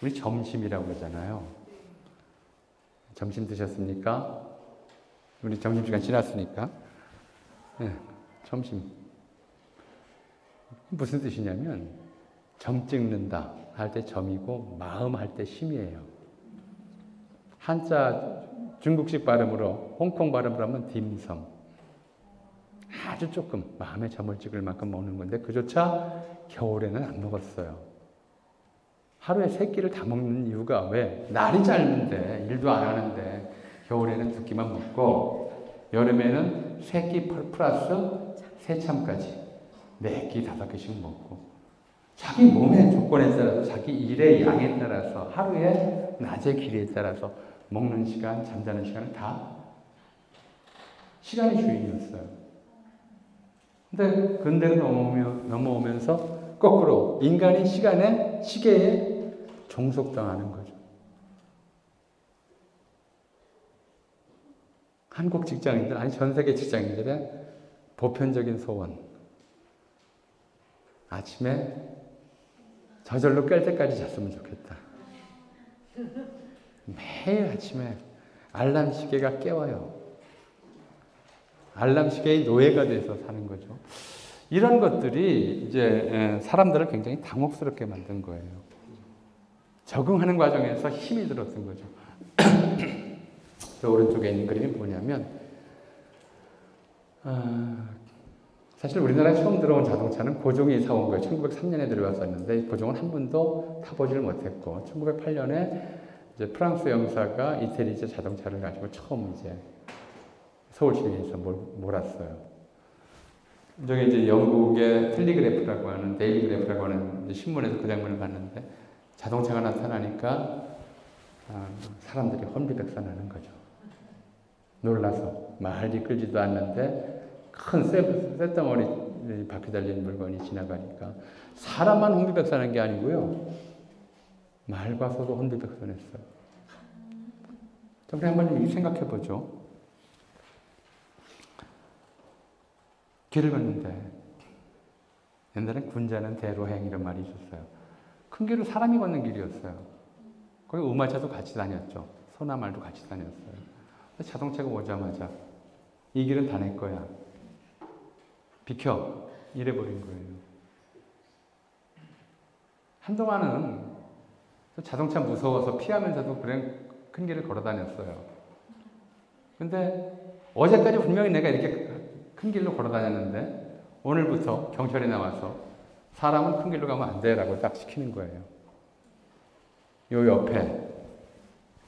Speaker 1: 우리 점심이라고 그러잖아요. 점심 드셨습니까? 우리 점심시간 지났으니까. 네, 점심. 무슨 뜻이냐면 점 찍는다 할 때 점이고 마음 할 때 심이에요. 한자 중국식 발음으로 홍콩 발음으로 하면 딤섬. 아주 조금 마음에 점을 찍을 만큼 먹는 건데 그조차 겨울에는 안 먹었어요. 하루에 3끼를 다 먹는 이유가 왜? 날이 짧은데 일도 안 하는데 겨울에는 2끼만 먹고 여름에는 3끼 플러스 새참까지 4끼 5끼씩 먹고 자기 몸의 조건에 따라서 자기 일의 양에 따라서 하루에 낮의 길이에 따라서 먹는 시간, 잠자는 시간은 다 시간의 주인이었어요. 근데 근대로 넘어오면서 거꾸로 인간이 시계에 종속당하는 거죠. 한국 직장인들, 아니 전 세계 직장인들의 보편적인 소원. 아침에 저절로 깰 때까지 잤으면 좋겠다. 매일 아침에 알람 시계가 깨워요. 알람 시계의 노예가 돼서 사는 거죠. 이런 것들이 이제 사람들을 굉장히 당혹스럽게 만든 거예요. 적응하는 과정에서 힘이 들었던 거죠. 저 오른쪽에 있는 그림이 뭐냐면 사실 우리나라에 처음 들어온 자동차는 고종이 사온 거예요. 1903년에 들어왔었는데 고종은 한 번도 타보지를 못했고 1908년에 이제 프랑스 영사가 이태리제 자동차를 가지고 처음 이제 서울 시내에서 몰았어요. 저게 이제 영국의 텔리그래프라고 하는 데일리그래프라고 하는 신문에서 그 장면을 봤는데 자동차가 나타나니까 사람들이 혼비백산하는 거죠. 놀라서 말이 끌지도 않는데 큰 쇳덩어리 바퀴 달린 물건이 지나가니까 사람만 혼비백산한 게 아니고요. 말과서도 혼비백산했어요. 우리 한번 생각해 보죠. 길을 걷는데 옛날엔 군자는 대로행 이런 말이 있었어요. 큰 길은 사람이 걷는 길이었어요. 거기 우마차도 같이 다녔죠. 소나말도 같이 다녔어요. 자동차가 오자마자 이 길은 다 내 거야. 비켜. 이래버린 거예요. 한동안은 자동차 무서워서 피하면서도 그런 큰 길을 걸어 다녔어요. 근데 어제까지 분명히 내가 이렇게 큰 길로 걸어 다녔는데 오늘부터 경찰이 나와서 사람은 큰 길로 가면 안 돼라고 딱 시키는 거예요. 요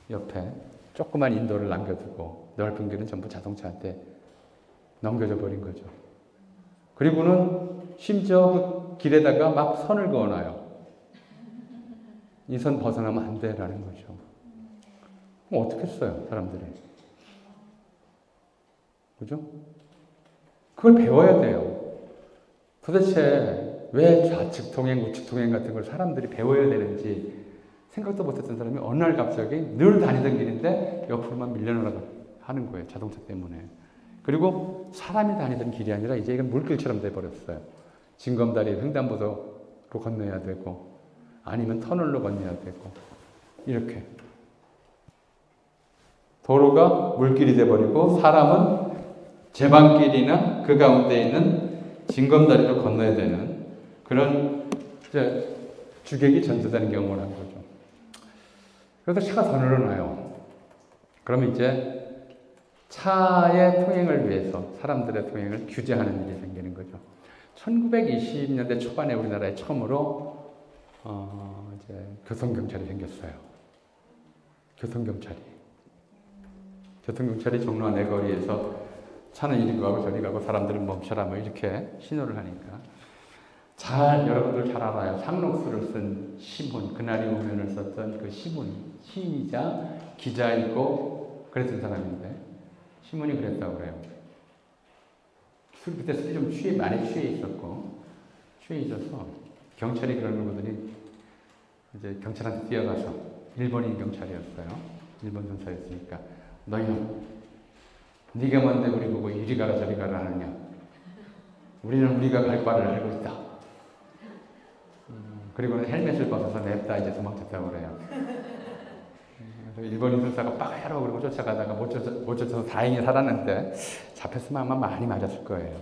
Speaker 1: 옆에 조그만 인도를 남겨두고 넓은 길은 전부 자동차한테 넘겨져 버린 거죠. 그리고는 심지어 그 길에다가 막 선을 그어놔요. 이 선 벗어나면 안 돼라는 거죠. 그럼 어떻게 써요, 사람들이? 그죠? 그걸 배워야 돼요. 도대체 왜 좌측 통행, 우측 통행 같은 걸 사람들이 배워야 되는지 생각도 못했던 사람이 어느 날 갑자기 늘 다니던 길인데 옆으로만 밀려나가고 하는 거예요. 자동차 때문에. 그리고 사람이 다니던 길이 아니라 이제 이건 물길처럼 돼버렸어요. 징검다리 횡단보도로 건너야 되고 아니면 터널로 건너야 되고 이렇게. 도로가 물길이 돼버리고 사람은 제방길이나 그 가운데 있는 징검다리를 건너야 되는 그런 이제 주객이 전도되는 경우를 한 거죠. 그래서 차가 더 늘어나요. 그러면 이제 차의 통행을 위해서 사람들의 통행을 규제하는 일이 생기는 거죠. 1920년대 초반에 우리나라에 처음으로 이제 교통경찰이 생겼어요. 교통경찰이 종로와 내거리에서 차는 이리 가고 저리 가고 사람들은 멈춰라 뭐 이렇게 신호를 하니까 여러분들 잘 알아요. 상록수를 쓴 시문, 그날이 오면을 썼던 그 시문, 시인이자 기자이고 그랬던 사람인데 시문이 그랬다고 그래요. 그때 술이 좀 많이 취해 있었고 취해 있어서 경찰이 그러는 거더니 이제 경찰한테 뛰어가서 일본인 경찰이었어요. 일본 경찰이었으니까 너희는 네가 뭔데 우리 보고 이리 가라 저리 가라 하느냐. 우리는 우리가 갈 바를 알고 있다. 그리고는 헬멧을 벗어서 냅다 이제 도망쳤다고 그래요. 일본인 술사가 빠가야로 그러고 쫓아가다가 못 쫓아서 다행히 살았는데 잡혔으면 아마 많이 맞았을 거예요.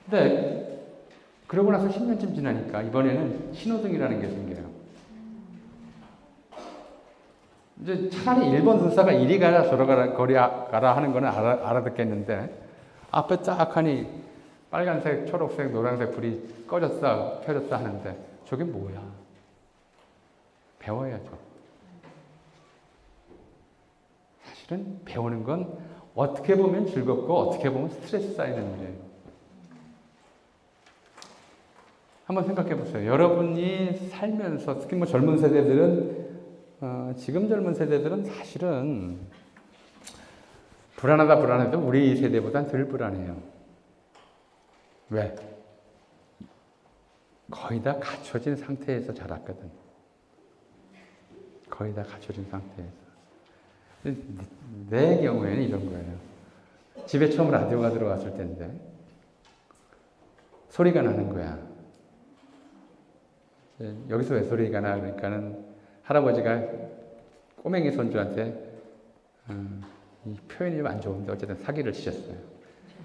Speaker 1: 근데 그러고 나서 10년쯤 지나니까 이번에는 신호등이라는 게 생겨요. 이제 차라리 일본 술사가 이리 가라 저리 가라 거리 가라 하는 거는 알아듣겠는데 앞에 딱 하니 빨간색, 초록색, 노란색 불이 꺼졌다 켜졌다 하는데 저게 뭐야? 배워야죠. 사실은 배우는 건 어떻게 보면 즐겁고 어떻게 보면 스트레스 쌓이는 일이에요. 한번 생각해 보세요. 여러분이 살면서 특히 뭐 젊은 세대들은 지금 젊은 세대들은 사실은 불안해도 우리 세대보단 덜 불안해요. 왜? 거의 다 갖춰진 상태에서 자랐거든. 거의 다 갖춰진 상태에서. 내 경우에는 이런 거예요. 집에 처음 라디오가 들어왔을 때인데 소리가 나는 거야. 여기서 왜 소리가 나? 그러니까는 할아버지가 꼬맹이 손주한테 이 표현이 좀 안 좋은데 어쨌든 사기를 치셨어요.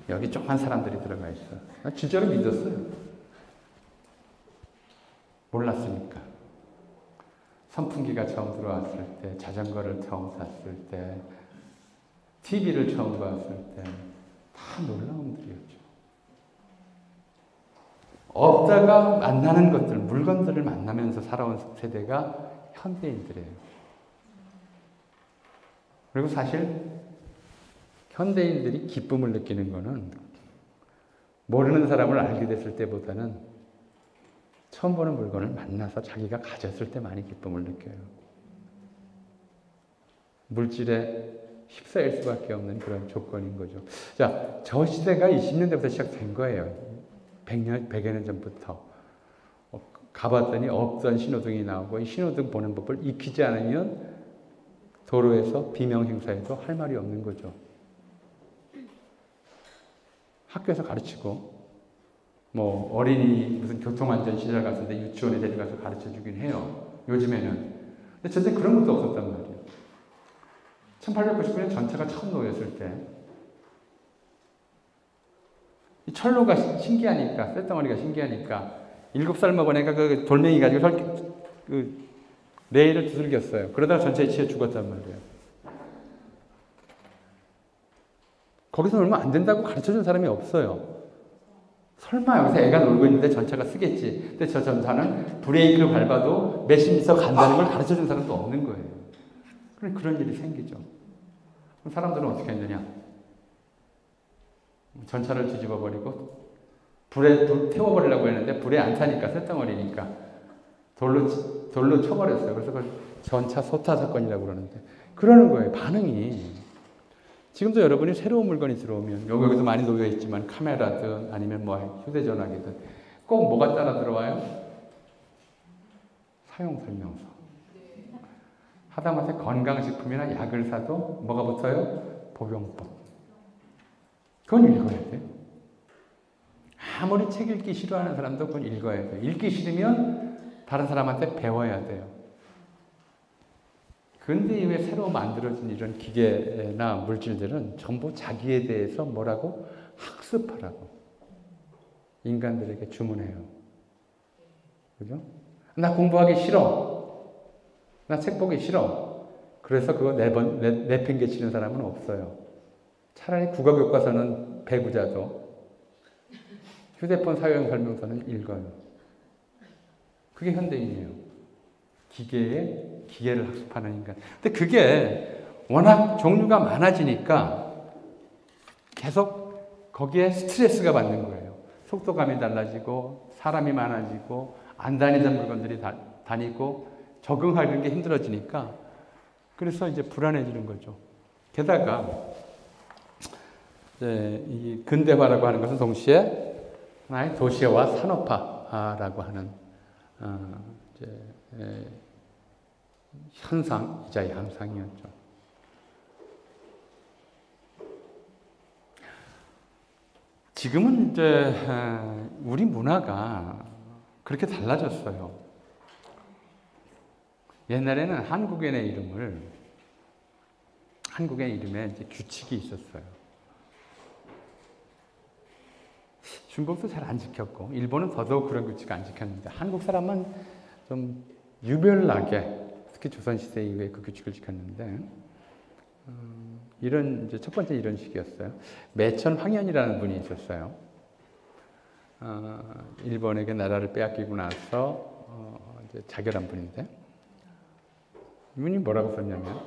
Speaker 1: 여기 조그만 사람들이 들어가 있어. 나 진짜로 믿었어요. 몰랐으니까. 선풍기가 처음 들어왔을 때, 자전거를 처음 샀을 때, TV를 처음 봤을 때 다 놀라운 일이었죠. 얻다가 만나는 것들, 물건들을 만나면서 살아온 세대가 현대인들이에요. 그리고 사실 현대인들이 기쁨을 느끼는 거는 모르는 사람을 알게 됐을 때보다는 처음 보는 물건을 만나서 자기가 가졌을 때 많이 기쁨을 느껴요. 물질에 휩싸일 수밖에 없는 그런 조건인 거죠. 자, 저 시대가 20년대부터 시작된 거예요. 100여 년 전부터. 가봤더니 없던 신호등이 나오고 이 신호등 보는 법을 익히지 않으면 도로에서 비명 행사해도 할 말이 없는 거죠. 학교에서 가르치고 뭐 어린이 무슨 교통안전 시설 같은데 유치원에 데려가서 가르쳐 주긴 해요. 요즘에는. 근데 전에 그런 것도 없었단 말이에요. 1899년 전차가 처음 놓였을 때 이 철로가 신기하니까, 쇳덩어리가 신기하니까 7살 먹은 애가 그 돌멩이 가지고 그 레일을 두들겼어요. 그러다가 전차에 치여 죽었단 말이에요. 거기서 놀면 안 된다고 가르쳐준 사람이 없어요. 설마 여기서 애가 놀고 있는데 전차가 쓰겠지. 근데 저 전차는 브레이크를 밟아도 몇십 미터 간다는 걸 가르쳐준 사람도 없는 거예요. 그런 일이 생기죠. 그럼 사람들은 어떻게 했느냐? 전차를 뒤집어 버리고 불 태워버리려고 했는데 불에 안 타니까 쇳덩어리니까 돌로 쳐버렸어요. 그래서 그걸 전차 소타 사건이라고 그러는데 그러는 거예요. 반응이. 지금도 여러분이 새로운 물건이 들어오면 여기도 많이 놓여 있지만 카메라든 아니면 뭐 휴대전화기든 꼭 뭐가 따라 들어와요? 사용 설명서. 하다못해 건강식품이나 약을 사도 뭐가 붙어요? 복용법. 그건 읽어야 돼요. 아무리 책 읽기 싫어하는 사람도 그건 읽어야 돼요. 읽기 싫으면 다른 사람한테 배워야 돼요. 근대 이후에 새로 만들어진 이런 기계나 물질들은 전부 자기에 대해서 뭐라고? 학습하라고 인간들에게 주문해요. 그죠? 나 공부하기 싫어. 나 책 보기 싫어. 그래서 그거 내팽개치는 사람은 없어요. 차라리 국어교과서는 배구자도 휴대폰 사용 설명서는 읽어요. 그게 현대인이에요. 기계를 학습하는 인간. 근데 그게 워낙 종류가 많아지니까 계속 거기에 스트레스가 받는 거예요. 속도감이 달라지고 사람이 많아지고 안 다니던 물건들이 다니고 적응하는 게 힘들어지니까 그래서 이제 불안해지는 거죠. 게다가 이 근대화라고 하는 것은 동시에 하나의 도시화 산업화라고 하는 현상이자 양상이었죠. 지금은 이제 우리 문화가 그렇게 달라졌어요. 옛날에는 한국인의 이름에 이제 규칙이 있었어요. 중국도 잘 안 지켰고 일본은 더더욱 그런 규칙을 안 지켰는데 한국 사람은 좀 유별나게 특히 조선시대 이후에 그 규칙을 지켰는데 이제 첫 번째 이런 식이었어요. 매천 황현이라는 분이 있었어요. 일본에게 나라를 빼앗기고 나서 이제 자결한 분인데 이분이 뭐라고 썼냐면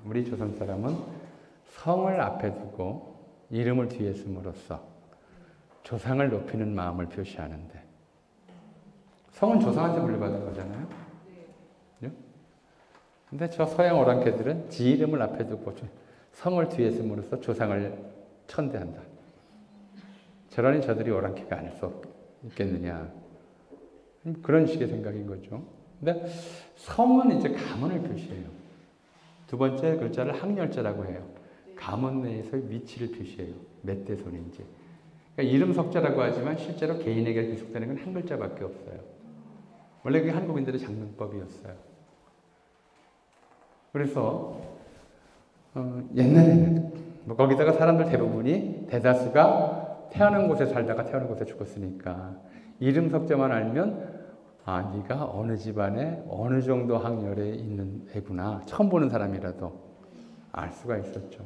Speaker 1: 우리 조선 사람은 성을 앞에 두고 이름을 뒤에 씀으로써 조상을 높이는 마음을 표시하는데 성은 조상한테 물려받은 거잖아요. 네. 근데 저 서양 오랑캐들은 지 이름을 앞에 두고 성을 뒤에 씀으로써 조상을 천대한다. 저러니 저들이 오랑캐가 아닐 수 있겠느냐. 그런 식의 생각인 거죠. 근데 성은 이제 가문을 표시해요. 두 번째 글자를 항렬자라고 해요. 가문 내에서의 위치를 표시해요. 몇 대 손인지. 그러니까 이름 석자라고 하지만 실제로 개인에게 귀속되는 건 한 글자밖에 없어요. 원래 그게 한국인들의 장명법이었어요. 그래서 옛날에는 거기다가 사람들 대다수가 태어난 곳에 살다가 태어난 곳에 죽었으니까 이름 석자만 알면 네가 어느 집안에 어느 정도 학렬에 있는 애구나. 처음 보는 사람이라도 알 수가 있었죠.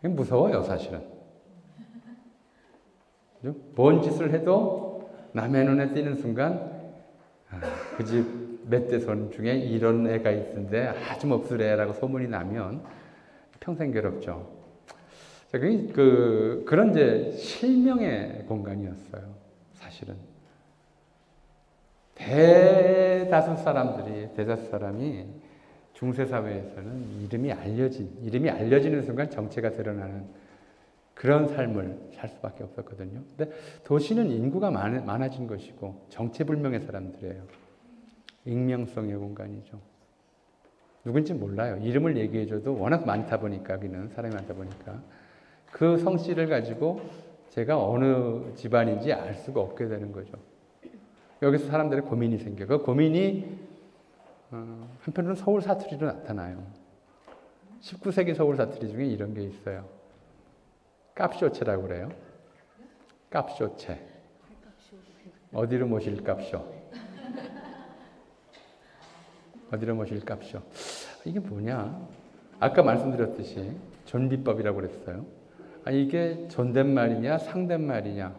Speaker 1: 무서워요, 사실은. 그죠? 뭔 짓을 해도 남의 눈에 띄는 순간 그 집 멧돼손 중에 이런 애가 있는데 아주 몹쓸 애라고 소문이 나면 평생 괴롭죠. 그런 이제 실명의 공간이었어요. 사실은 대다수 사람이 중세 사회에서는 이름이 알려지는 순간 정체가 드러나는 그런 삶을 살 수밖에 없었거든요. 근데 도시는 인구가 많아진 것이고 정체불명의 사람들이에요. 익명성의 공간이죠. 누군지 몰라요. 이름을 얘기해줘도 워낙 많다 보니까, 여기는 사람이 많다 보니까 그 성씨를 가지고 제가 어느 집안인지 알 수가 없게 되는 거죠. 여기서 사람들의 고민이 생겨요. 그 고민이 한편으로는 서울 사투리로 나타나요. 19세기 서울 사투리 중에 이런 게 있어요. 깝쇼체라고 그래요. 깝쇼체. 어디로 모실 깝쇼? 어디로 모실 깝쇼? 이게 뭐냐? 아까 말씀드렸듯이 존비법이라고 그랬어요. 이게 존댓말이냐 상댓말이냐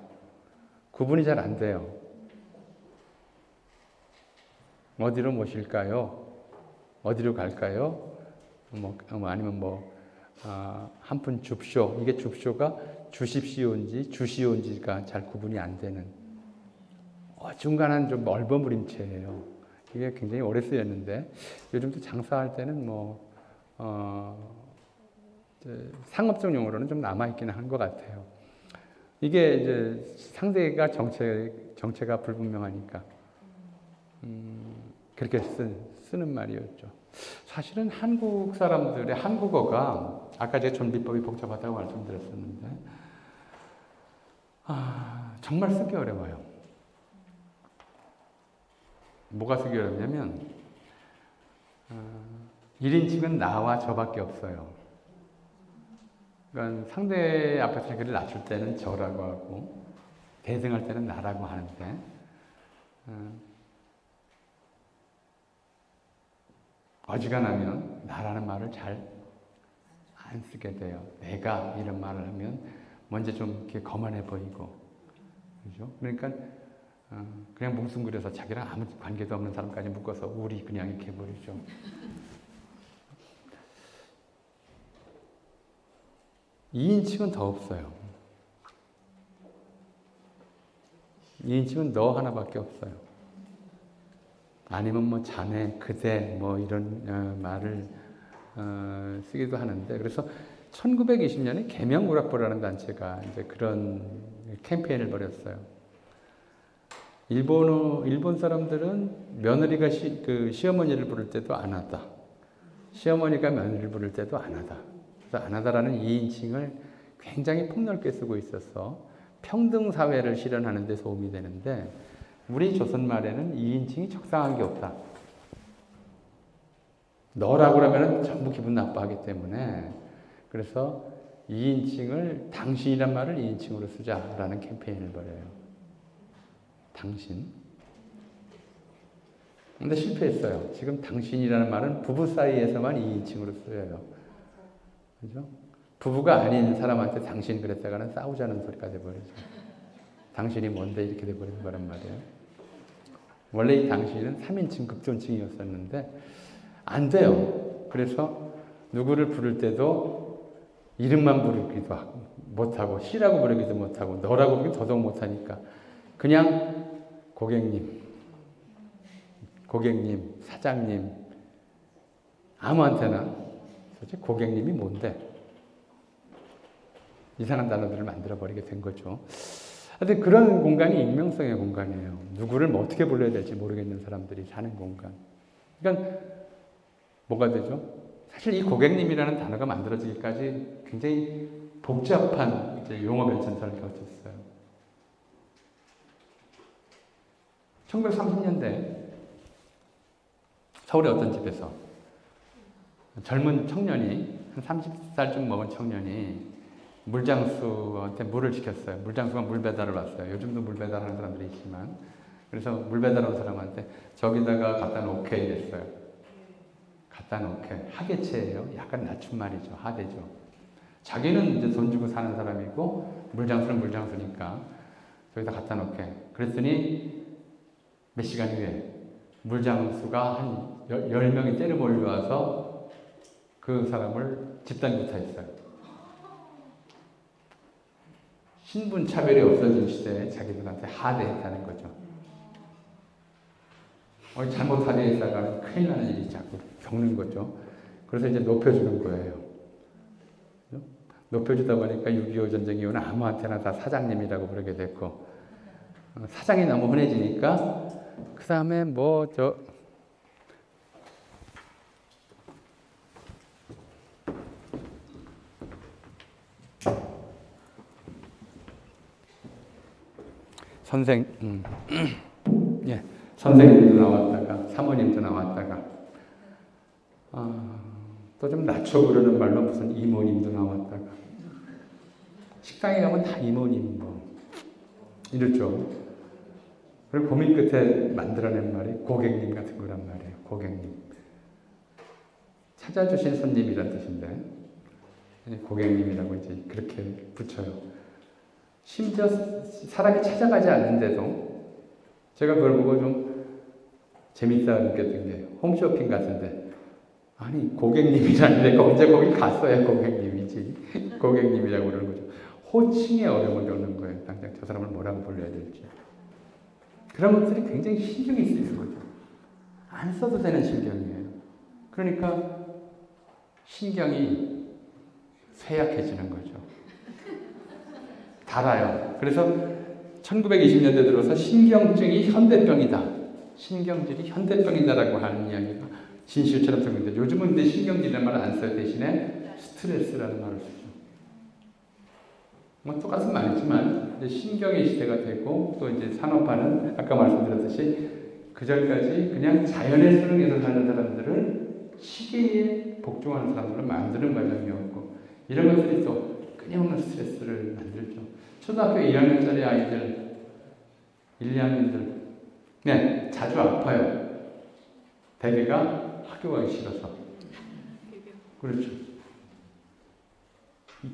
Speaker 1: 구분이 잘 안 돼요. 어디로 모실까요? 어디로 갈까요? 아니면 한 푼 줍쇼. 이게 줍쇼가 주십시오인지 주시오인지가 잘 구분이 안 되는 중간한 좀 얼버무림체예요. 이게 굉장히 오래 쓰였는데 요즘도 장사할 때는 상업적 용어로는 좀 남아있기는 한 것 같아요. 이게 이제 상대가 정체가 불분명하니까 그렇게 쓰는 말이었죠. 사실은 한국 사람들의 한국어가 아까 제가 존비법이 복잡하다고 말씀드렸었는데 정말 쓰기 어려워요. 뭐가 쓰기 어렵냐면 1인칭은 나와 저밖에 없어요. 그러니까 상대 앞에서 자기를 낮출 때는 저라고 하고 대등할 때는 나라고 하는데 어지간하면 나라는 말을 잘 안 쓰게 돼요. 내가 이런 말을 하면 먼저 좀 이렇게 거만해 보이고, 그죠? 그러니까 그냥 뭉뚱그려서 자기랑 아무 관계도 없는 사람까지 묶어서 우리 그냥 이렇게 해버리죠. 이인칭은 더 없어요. 이인칭은 너 하나밖에 없어요. 아니면 자네, 그대 이런 말을 쓰기도 하는데, 그래서 1920년에 계명우락부라는 단체가 이제 그런 캠페인을 벌였어요. 일본 사람들은 며느리가 시어머니를 부를 때도 안 하다. 시어머니가 며느리를 부를 때도 안 하다. 그래서 안 하다라는 2인칭을 굉장히 폭넓게 쓰고 있어서 평등 사회를 실현하는 데 도움이 되는데 우리 조선 말에는 2인칭이 적당한 게 없다. 너라고 그러면 전부 기분 나빠하기 때문에 그래서 2인칭을 당신이란 말을 2인칭으로 쓰자라는 캠페인을 벌여요. 당신. 근데 실패했어요. 지금 당신이라는 말은 부부 사이에서만 2인칭으로 쓰여요. 그죠? 부부가 아닌 사람한테 당신 그랬다가는 싸우자는 소리가 돼버리죠. 당신이 뭔데 이렇게 돼버리는 거란 말이에요. 원래 이 당신은 3인칭 극존칭이었었는데 안 돼요. 그래서 누구를 부를 때도 이름만 부르기도 못하고 씨라고 부르기도 못하고 너라고 부르기 더더욱 못하니까 그냥 고객님, 사장님 아무한테나 도대체 고객님이 뭔데? 이상한 단어들을 만들어버리게 된 거죠. 하여튼 그런 공간이 익명성의 공간이에요. 누구를 어떻게 불러야 될지 모르겠는 사람들이 사는 공간. 그러니까 뭐가 되죠? 사실 이 고객님이라는 단어가 만들어지기까지 굉장히 복잡한 용어 변천사를 거쳤어요. 1930년대 서울의 어떤 집에서 젊은 청년이 한 30살쯤 먹은 청년이 물장수한테 물을 시켰어요. 물장수가 물 배달을 왔어요. 요즘도 물 배달하는 사람들이 있지만 그래서 물 배달하는 사람한테 저기다가 갖다 놓게 이랬어요. 갖다 놓게. 하계체예요. 약간 낮춤말이죠. 하대죠. 자기는 이제 돈 주고 사는 사람이고 물장수는 물장수니까 저기다 갖다 놓게. 그랬더니 몇 시간 후에 물장수가 한 10명이 때려 몰려와서 그 사람을 집단구타했어요. 신분 차별이 없어진 시대에 자기들한테 하대했다는 거죠. 잘못 하대했다가 큰일 나는 일이 자꾸 겪는 거죠. 그래서 이제 높여주는 거예요. 높여주다 보니까 6.25 전쟁 이후는 아무한테나 다 사장님이라고 부르게 됐고, 사장이 너무 흔해지니까 그 다음에 예, 선생님도 나왔다가 사모님도 나왔다가 또 좀 낮춰 부르는 말로 무슨 이모님도 나왔다가 식당에 가면 다 이모님 이렇죠. 그리고 고민 끝에 만들어낸 말이 고객님 같은 거란 말이에요. 고객님. 찾아주신 손님이란 뜻인데 고객님이라고 이제 그렇게 붙여요. 심지어 사람이 찾아가지 않는데도 제가 그걸 보고 좀 재밌다 느꼈던 게 홈쇼핑 같은데 아니 고객님이라는데 언제 거기 갔어야 고객님이지. 고객님이라고 그러는 거죠. 호칭에 어려움을 겪는 거예요. 당장 저 사람을 뭐라고 불러야 될지. 그런 것들이 굉장히 신경이 쓰이는 거죠. 안 써도 되는 신경이에요. 그러니까 신경이 쇠약해지는 거죠. 달아요. 그래서 1920년대 들어서 신경증이 현대병이다. 신경질이 현대병이다라고 하는 이야기가 진실처럼 들리는데 요즘은 근데 신경질이라는 말을 안 써요. 대신에 스트레스라는 말을 쓰죠. 똑같은 말이지만 이제 신경의 시대가 되고 또 이제 산업화는 아까 말씀드렸듯이 그 전까지 그냥 자연의 수능에서 사는 사람들을 시계에 복종하는 사람들을 만드는 과정이었고 이런 것들이 또 끊임없는 스트레스를 만들죠. 초등학교 2학년짜리 아이들, 1, 2학년들 네, 자주 아파요. 대개가 학교 가기 싫어서. 그렇죠.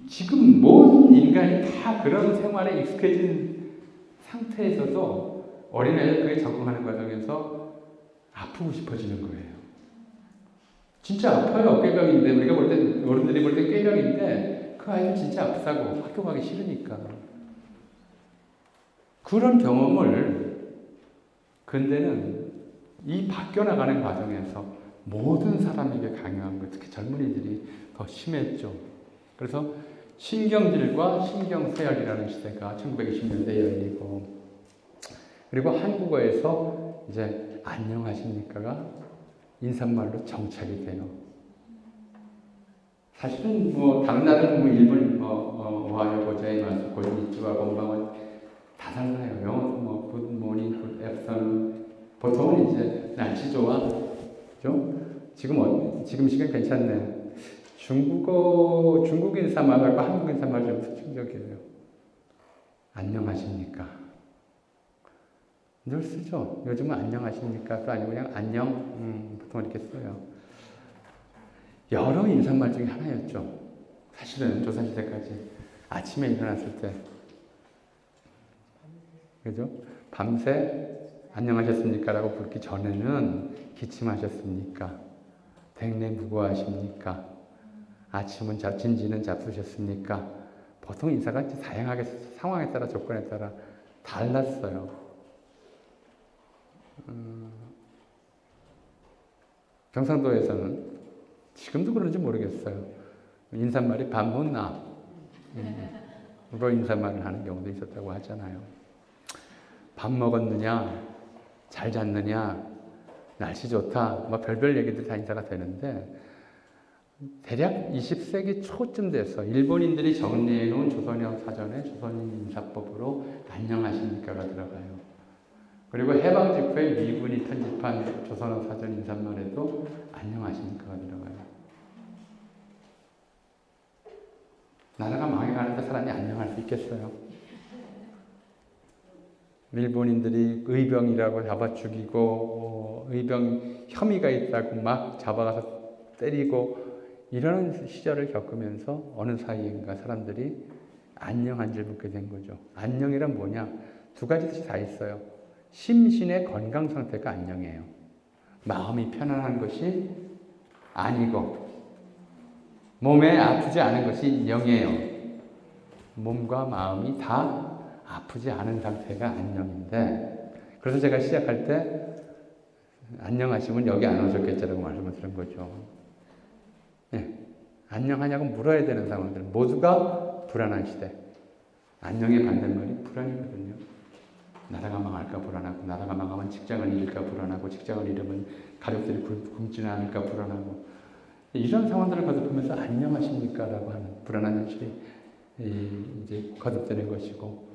Speaker 1: 지금 모든 인간이 다 그런 생활에 익숙해진 상태에서도 어린애들 그에 적응하는 과정에서 아프고 싶어지는 거예요. 진짜 아파요. 꾀병인데 우리가 볼 때 어른들이 볼 때 꾀병인데 그 아이는 진짜 아프다고 학교 가기 싫으니까. 그런 경험을 근대는 이 바뀌어나가는 과정에서 모든 사람에게 강요한 것, 특히 젊은이들이 더 심했죠. 그래서 신경질과 신경쇠약이라는 시대가 1920년대에 열리고 그리고 한국어에서 이제 안녕하십니까가 인사말로 정착이 돼요. 사실은 다른 나라는 일본 오하요 고자이 마스 고니치와 건방은 다 달라요. 영어도 굿모닝, 굿 애프터눈 보통은 이제 날씨 좋아, 그죠? 지금 시간 괜찮네. 중국 인사말하고 한국 인사말 좀 특징적이에요. 안녕하십니까? 늘 쓰죠. 요즘은 안녕하십니까도 아니고 그냥 안녕, 보통 이렇게 써요. 여러 인사말 중에 하나였죠. 사실은 조선시대까지 아침에 일어났을 때, 그죠? 밤새 안녕하셨습니까? 라고 부르기 전에는 기침하셨습니까? 백내 무고하십니까? 아침은 진지는 잡수셨습니까? 보통 인사가 다양하게 상황에 따라 조건에 따라 달랐어요. 경상도에서는 지금도 그런지 모르겠어요. 인사말이 반문나 로 인사말을 하는 경우도 있었다고 하잖아요. 밥 먹었느냐, 잘 잤느냐, 날씨 좋다, 별별 얘기들이 다 인사가 되는데 대략 20세기 초쯤 돼서 일본인들이 정리해 놓은 조선형 사전에 조선인 인사법으로 안녕하십니까가 들어가요. 그리고 해방 직후에 미군이 편집한 조선어 사전 인사말에도 안녕하십니까가 들어가요. 나라가 망해가는데 사람이 안녕할 수 있겠어요? 일본인들이 의병이라고 잡아 죽이고 의병 혐의가 있다고 막 잡아가서 때리고 이런 시절을 겪으면서 어느 사이인가 사람들이 안녕한 줄 묻게 된 거죠. 안녕이란 뭐냐? 두 가지 뜻이 다 있어요. 심신의 건강 상태가 안녕해요. 마음이 편안한 것이 아니고 몸에 아프지 않은 것이 영이에요. 몸과 마음이 다 아프지 않은 상태가 안녕인데, 그래서 제가 시작할 때 안녕하시면 여기 안 오셨겠지라고 말씀을 드린 거죠. 네. 안녕하냐고 물어야 되는 상황들, 모두가 불안한 시대. 안녕의 반대말이 불안이거든요. 나라가 망할까 불안하고, 나라가 망하면 직장을 잃을까 불안하고, 직장을 잃으면 가족들이 굶지는 않을까 불안하고, 이런 상황들을 거듭하면서 안녕하십니까? 라고 하는 불안한 현실이 이제 거듭되는 것이고,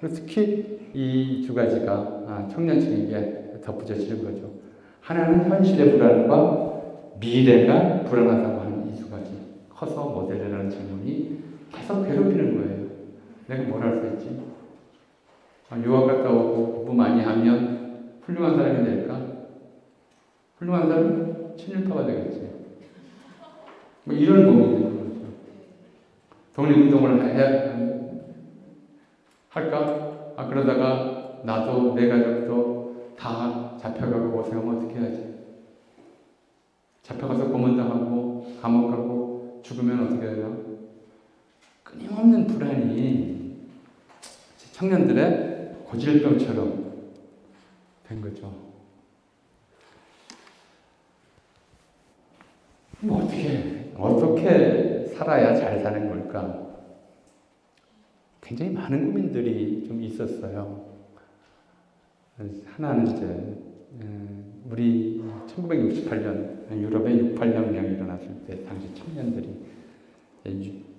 Speaker 1: 그리고 특히 이 두 가지가 청년층에게 덧붙여지는 거죠. 하나는 현실의 불안과 미래가 불안하다고 하는 이 두 가지. 커서 뭐 되려는 질문이 계속 괴롭히는 거예요. 내가 뭘 할 수 있지? 유학 갔다 오고 공부 많이 하면 훌륭한 사람이 될까? 훌륭한 사람은 친일파가 되겠지. 뭐 이런 고민이 있는 거죠. 독립운동을 할까? 그러다가 나도 내 가족도 다 잡혀가고 고생하면 어떻게 하지? 잡혀가서 고문당하고 감옥 가고 죽으면 어떻게 해요? 끊임없는 불안이 청년들의 고질병처럼 된 거죠. 어떻게 살아야 잘 사는 걸까? 굉장히 많은 고민들이 좀 있었어요. 하나는 이제 우리 1968년 유럽의 68혁명이 일어났을 때 당시 청년들이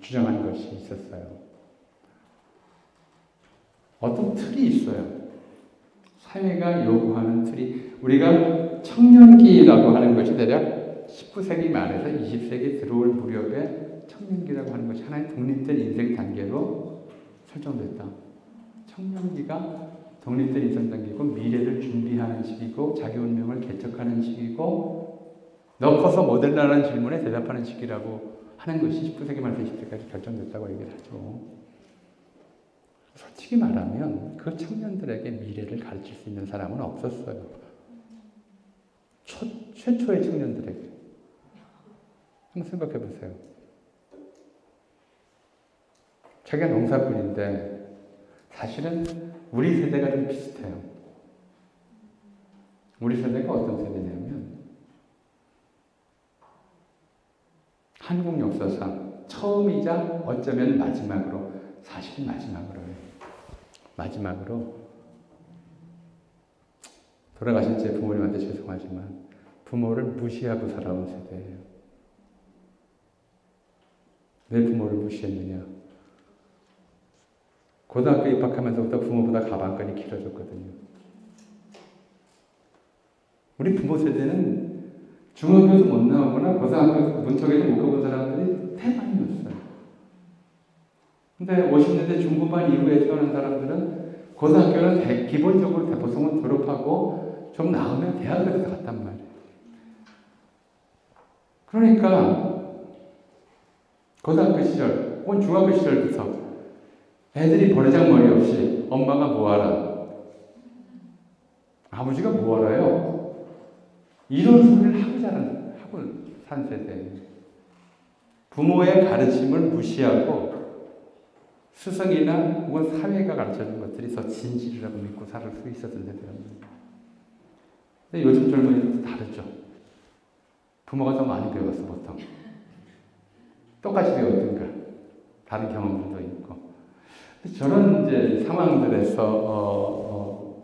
Speaker 1: 주장한 것이 있었어요. 어떤 틀이 있어요. 사회가 요구하는 틀이, 우리가 청년기라고 하는 것이 대략 19세기 말에서 20세기 들어올 무렵에 청년기라고 하는 것이 하나의 독립된 인생 단계로 설정됐다. 청년기가 독립된 인생 단계고 미래를 준비하는 시기고 자기 운명을 개척하는 시기고 너 커서 뭐 될라는 질문에 대답하는 시기라고 하는 것이 19세기 말에서 20세기까지 결정됐다고 얘기를 하죠. 솔직히 말하면 그 청년들에게 미래를 가르칠 수 있는 사람은 없었어요. 최초의 청년들에게. 한번 생각해 보세요. 자기가 농사꾼인데 사실은 우리 세대가 좀 비슷해요. 우리 세대가 어떤 세대냐면 한국 역사상 처음이자 어쩌면 마지막으로, 사실은 마지막으로 돌아가신 제 부모님한테 죄송하지만 부모를 무시하고 살아온 세대예요. 내 부모를 무시했느냐? 고등학교 입학하면서부터 부모보다 가방끈이 길어졌거든요. 우리 부모 세대는 중학교에서 못 나오거나 고등학교에서 문턱에서 못 가본 사람들이 대만이었어요. 근데 50년대 중후반 이후에 태어난 사람들은 고등학교는 기본적으로 대보통은 졸업하고 좀 나오면 대학을 갔단 말이에요. 그러니까 고등학교 시절 혹은 중학교 시절부터 애들이 버르장머리 없이 엄마가 뭐하라, 아버지가 뭐하라요, 이런 소리를 하고 산 세대. 부모의 가르침을 무시하고 스승이나 혹은 사회가 가르쳐준 것들이 더 진실이라고 믿고 살 수 있었던 세대랍니다. 근데 요즘 젊은이들은 다르죠. 부모가 더 많이 배웠어, 보통. 똑같이 배웠던가. 다른 경험들도 있고. 저런 이제 상황들에서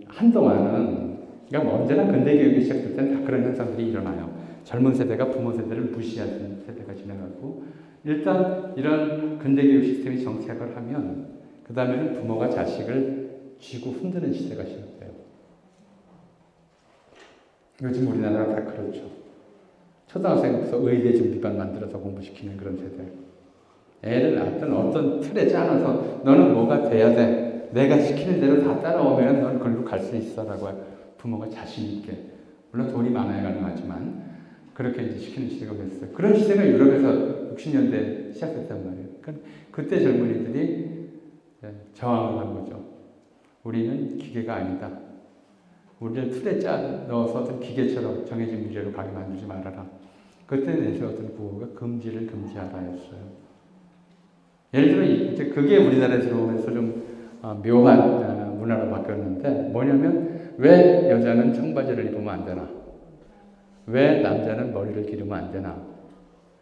Speaker 1: 한동안은, 그러니까 언제나 근대 교육이 시작될 때는 다 그런 현상들이 일어나요. 젊은 세대가 부모 세대를 무시하는 세대가 지나가고, 일단 이런 근대 교육 시스템이 정착을 하면 그 다음에는 부모가 자식을 쥐고 흔드는 시대가 시작돼요. 요즘 우리나라가 다 그렇죠. 초등학생부터 의대 준비반 만들어서 공부시키는 그런 세대. 애를 낳든 어떤 틀에 짜놔서 너는 뭐가 돼야 돼, 내가 시키는 대로 다 따라오면 넌 그걸로 갈 수 있어 라고 부모가 자신 있게, 물론 돈이 많아야 가능하지만 그렇게 이제 시키는 시대가 됐어요. 그런 시대가 유럽에서 60년대 시작됐단 말이에요. 그러니까 그때 젊은이들이 저항을 한 거죠. 우리는 기계가 아니다. 우리를 틀에 넣어서 어떤 기계처럼 정해진 미래로 가게 만들지 말아라. 그때 내세 어떤 구호가 금지를 금지하라 했어요. 예를 들어 이제 그게 우리나라에 들어오면서 좀 묘한 문화로 바뀌었는데 뭐냐면 왜 여자는 청바지를 입으면 안 되나? 왜 남자는 머리를 기르면 안 되나?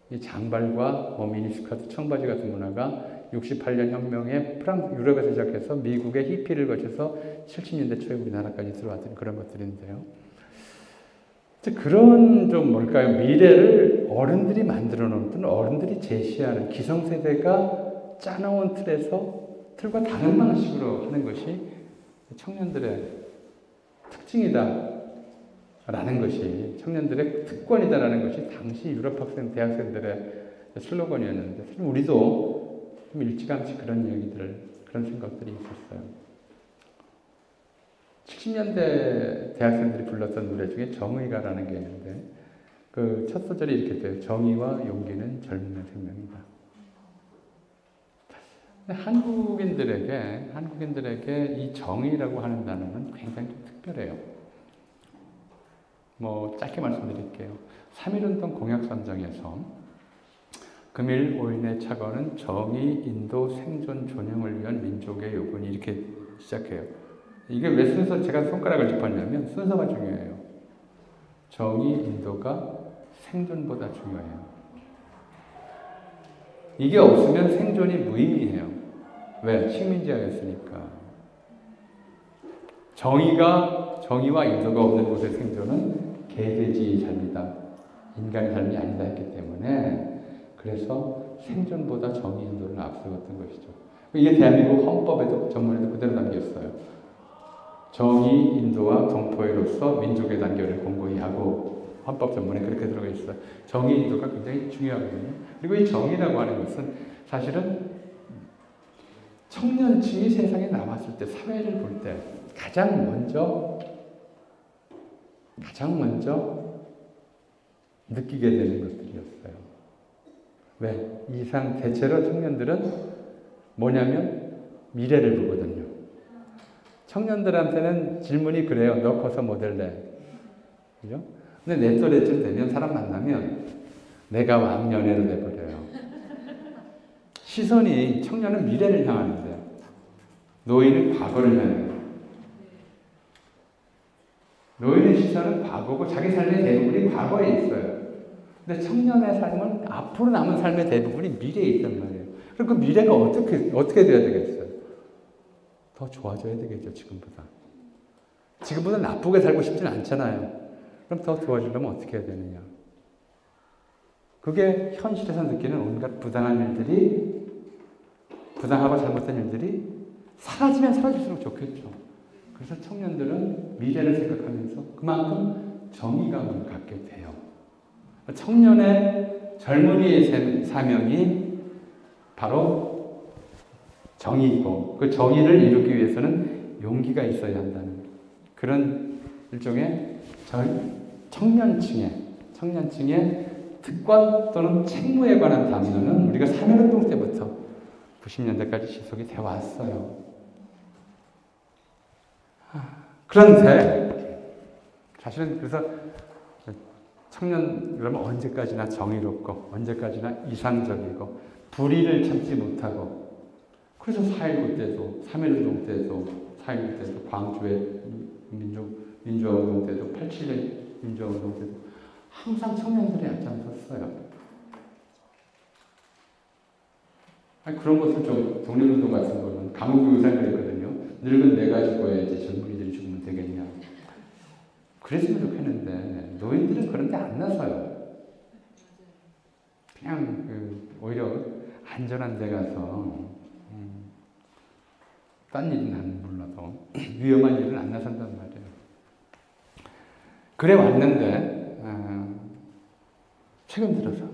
Speaker 1: 이 장발과 미니스커트, 청바지 같은 문화가 68년 혁명에 유럽에서 시작해서 미국의 히피를 거쳐서 70년대 초에 우리나라까지 들어왔던 그런 것들인데요. 그런 좀 뭘까요? 미래를 어른들이 만들어 놓은, 어른들이 제시하는 기성세대가 짜놓은 틀과 다른 방식으로 하는 것이 청년들의 특징이다. 라는 것이, 청년들의 특권이다라는 것이 당시 유럽 대학생들의 슬로건이었는데, 사실 우리도 좀 일찌감치 그런 그런 생각들이 있었어요. 70년대 대학생들이 불렀던 노래 중에 정의가라는 게 있는데, 그 첫 소절이 이렇게 돼요. 정의와 용기는 젊음의 생명이다. 한국인들에게 이 정의라고 하는 단어는 굉장히 좀 특별해요. 짧게 말씀드릴게요. 3.1운동 공약선정에서 금일 5인의 착언은 정의, 인도, 생존, 존영을 위한 민족의 요구니 이렇게 시작해요. 이게 왜 제가 손가락을 짚었냐면 순서가 중요해요. 정의, 인도가 생존보다 중요해요. 이게 없으면 생존이 무의미해요. 왜? 식민지하였으니까. 정의와 인도가 없는 곳의 생존은 개돼지의 삶이다. 인간의 삶이 아니다 했기 때문에 그래서 생존보다 정의, 인도를 앞세웠던 것이죠. 이게 대한민국 헌법에도 정문에도 그대로 담겼어요. 정의, 인도와 동포애로서 민족의 단결을 공고히 하고 헌법 전문에 그렇게 들어가 있어요. 정의, 인도가 굉장히 중요하거든요. 그리고 이 정의라고 하는 것은 사실은 청년층이 세상에 나왔을 때, 사회를 볼 때 가장 먼저 느끼게 되는 것들이었어요. 왜? 대체로 청년들은 뭐냐면 미래를 보거든요. 청년들한테는 질문이 그래요. 너 커서 뭐 될래? 그죠? 근데 내 또래쯤 되면 사람 만나면 내가 왕년애로 돼버려요. 시선이 청년은 미래를 향하는데 노인은 과거를 향해요. 노인의 시선은 과거고 자기 삶의 대부분이 과거에 있어요. 근데 청년의 삶은 앞으로 남은 삶의 대부분이 미래에 있단 말이에요. 그럼 그 미래가 어떻게 돼야 되겠어요? 더 좋아져야 되겠죠, 지금보다. 지금보다 나쁘게 살고 싶지는 않잖아요. 그럼 더 좋아지려면 어떻게 해야 되느냐? 그게 현실에서 느끼는 온갖 부당하고 잘못된 일들이 사라지면 사라질수록 좋겠죠. 그래서 청년들은 미래를 생각하면서 그만큼 정의감을 갖게 돼요. 청년의 젊은이의 사명이 바로 정의이고 그 정의를 이루기 위해서는 용기가 있어야 한다는 그런 일종의 청년층의 특권 또는 책무에 관한 담론은 우리가 3.1운동 때부터 90년대까지 지속이 되어 왔어요. 그런데 사실은 그래서 청년 그러면 언제까지나 정의롭고 언제까지나 이상적이고 불의를 참지 못하고 그래서 4.19 때도 3.1운동 때도 4.19 때도 광주의 민주화운동 때도 87년 민주화운동 때도 항상 청년들이 앞장섰어요. 그런 것을 좀 독립운동 같은 거는 감옥 의사를 그랬거든요. 늙은 내가 죽어야지 젊은이들이 죽으면 되겠냐. 그랬으면 좋겠는데 노인들은 그런 데 안 나서요. 그냥 오히려 안전한 데 가서 딴 일은 안 몰라도 위험한 일은 안 나선단 말이에요. 그래 왔는데 최근 들어서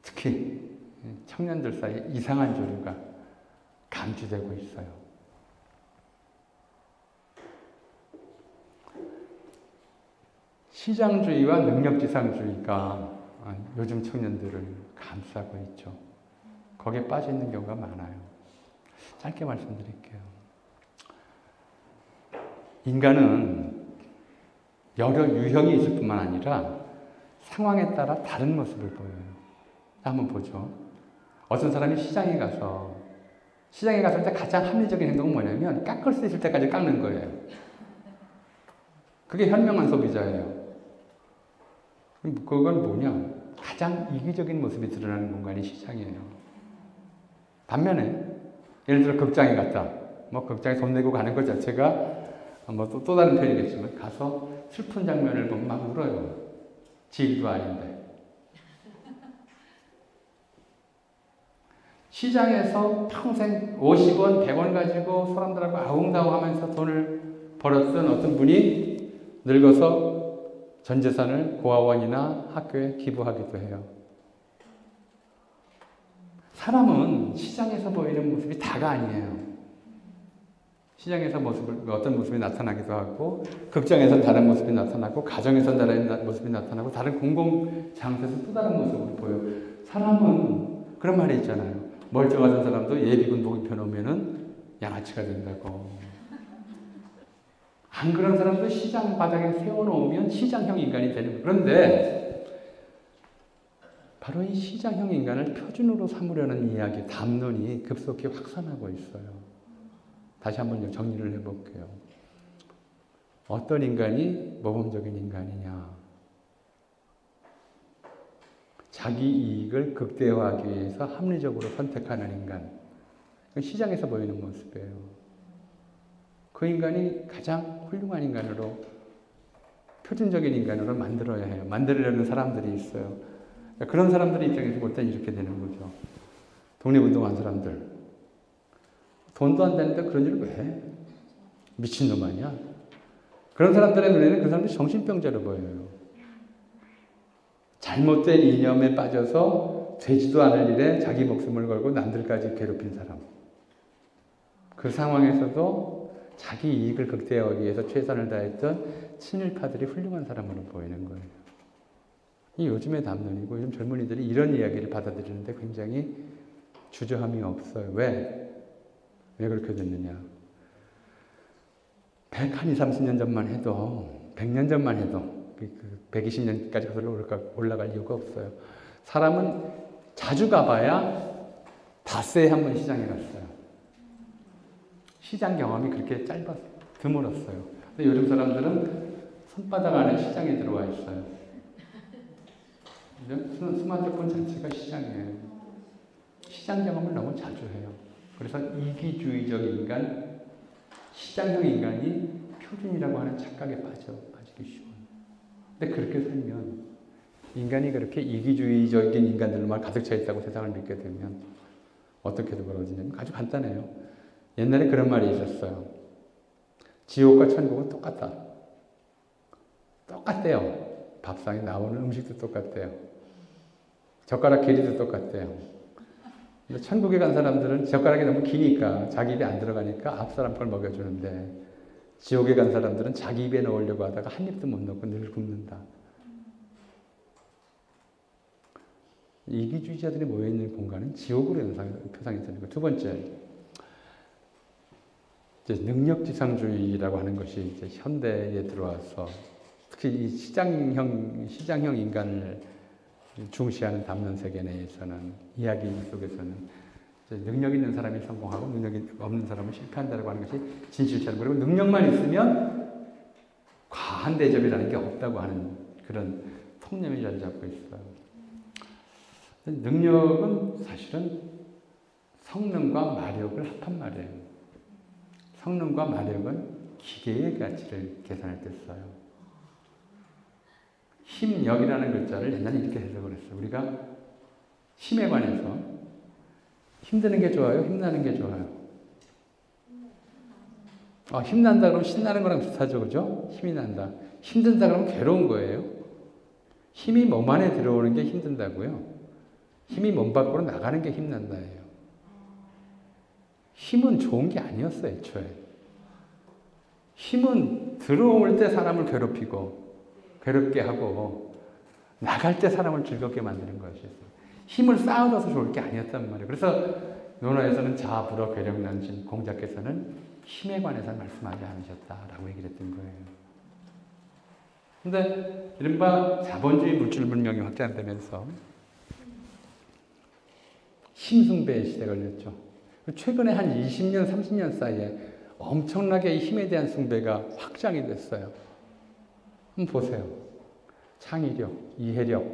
Speaker 1: 특히 청년들 사이에 이상한 조류가 감지되고 있어요. 시장주의와 능력지상주의가 요즘 청년들을 감싸고 있죠. 거기에 빠져 있는 경우가 많아요. 짧게 말씀드릴게요. 인간은 여러 유형이 있을 뿐만 아니라 상황에 따라 다른 모습을 보여요. 한번 보죠. 어떤 사람이 시장에 가서 이제 가장 합리적인 행동은 뭐냐면 깎을 수 있을 때까지 깎는 거예요. 그게 현명한 소비자예요. 그건 뭐냐? 가장 이기적인 모습이 드러나는 공간이 시장이에요. 반면에 예를 들어 극장에 갔다. 극장에 돈 내고 가는 것 자체가 또 다른 편이겠지만 가서 슬픈 장면을 보면 막 울어요. 지 일도 아닌데. 시장에서 평생 50원, 100원 가지고 사람들하고 아웅다웅 하면서 돈을 벌었던 어떤 분이 늙어서 전 재산을 고아원이나 학교에 기부하기도 해요. 사람은 시장에서 보이는 모습이 다가 아니에요. 시장에서 어떤 모습이 나타나기도 하고, 극장에서는 다른 모습이 나타나고, 가정에서는 다른 모습이 나타나고, 다른 공공장소에서 또 다른 모습을 보여요. 사람은 그런 말이 있잖아요. 멀쩡하던 사람도 예비군복 입혀놓으면 양아치가 된다고. 안 그런 사람도 시장 바닥에 세워놓으면 시장형 인간이 되는 거예요. 그런데 바로 이 시장형 인간을 표준으로 삼으려는 이야기, 담론이 급속히 확산하고 있어요. 다시 한번 정리를 해볼게요. 어떤 인간이 모범적인 인간이냐? 자기 이익을 극대화하기 위해서 합리적으로 선택하는 인간. 시장에서 보이는 모습이에요. 그 인간이 가장 훌륭한 인간으로, 표준적인 인간으로 만들어야 해요. 만들려는 사람들이 있어요. 그런 사람들의 입장에서 볼 땐 이렇게 되는 거죠. 독립운동한 사람들. 돈도 안 되는데 그런 일을 왜 해? 미친놈 아니야? 그런 사람들의 눈에는 그 사람들이 정신병자로 보여요. 잘못된 이념에 빠져서 되지도 않을 일에 자기 목숨을 걸고 남들까지 괴롭힌 사람. 그 상황에서도 자기 이익을 극대화하기 위해서 최선을 다했던 친일파들이 훌륭한 사람으로 보이는 거예요. 이 요즘의 담론이고 요즘 젊은이들이 이런 이야기를 받아들이는데 굉장히 주저함이 없어요. 왜 그렇게 됐느냐. 120, 30년 전만 해도 100년 전만 해도 120년까지 올라갈 이유가 없어요. 사람은 자주 가봐야 닷새에 한 번 시장에 갔어요. 시장 경험이 그렇게 드물었어요. 근데 요즘 사람들은 손바닥 안에 시장에 들어와 있어요. 스마트폰 자체가 시장이에요. 시장 경험을 너무 자주 해요. 그래서 이기주의적 인간, 시장형 인간이 표준이라고 하는 착각에 빠지기 쉬워요. 근데 그렇게 살면, 인간이 그렇게 이기주의적인 인간들만 가득 차 있다고 세상을 믿게 되면 어떻게 벌어지냐면 아주 간단해요. 옛날에 그런 말이 있었어요. 지옥과 천국은 똑같대요. 밥상에 나오는 음식도 똑같대요. 젓가락 길이도 똑같대요. 근데 천국에 간 사람들은 젓가락이 너무 기니까 자기 입에 안 들어가니까 앞 사람 걸 먹여주는데, 지옥에 간 사람들은 자기 입에 넣으려고 하다가 한 입도 못 넣고 늘 굶는다. 이기주의자들이 모여있는 공간은 지옥으로 표상이 되는 거예요. 두 번째, 이제 능력지상주의라고 하는 것이 이제 현대에 들어와서 특히 이 시장형 인간을 중시하는 담론 세계 내에서는, 이야기 속에서는 능력 있는 사람이 성공하고 능력이 없는 사람은 실패한다고 하는 것이 진실처럼, 그리고 능력만 있으면 과한 대접이라는 게 없다고 하는 그런 통념이 자리 잡고 있어요. 능력은 사실은 성능과 마력을 합한 말이에요. 성능과 마력은 기계의 가치를 계산할 때 써요. 힘력이라는 글자를 옛날에 이렇게 해석을 했어요. 우리가 힘에 관해서 힘드는 게 좋아요? 힘나는 게 좋아요? 힘난다 그러면 신나는 거랑 비슷하죠. 그죠? 힘이 난다. 힘든다 그러면 괴로운 거예요. 힘이 몸 안에 들어오는 게 힘든다고요. 힘이 몸 밖으로 나가는 게 힘난다예요. 힘은 좋은 게 아니었어요, 애초에. 힘은 들어올 때 사람을 괴롭게 하고 나갈 때 사람을 즐겁게 만드는 것이었어요. 힘을 쌓아둬서 좋을 게 아니었단 말이에요. 그래서 논어에서는 자아, 불어, 괴력, 난진, 공자께서는 힘에 관해서 말씀하지 않으셨다라고 얘기를 했던 거예요. 근데 이른바 자본주의 물질 문명이 확장되면서 힘숭배의 시대가 걸렸죠. 최근에 한 20년, 30년 사이에 엄청나게 이 힘에 대한 숭배가 확장이 됐어요. 한번 보세요. 창의력, 이해력,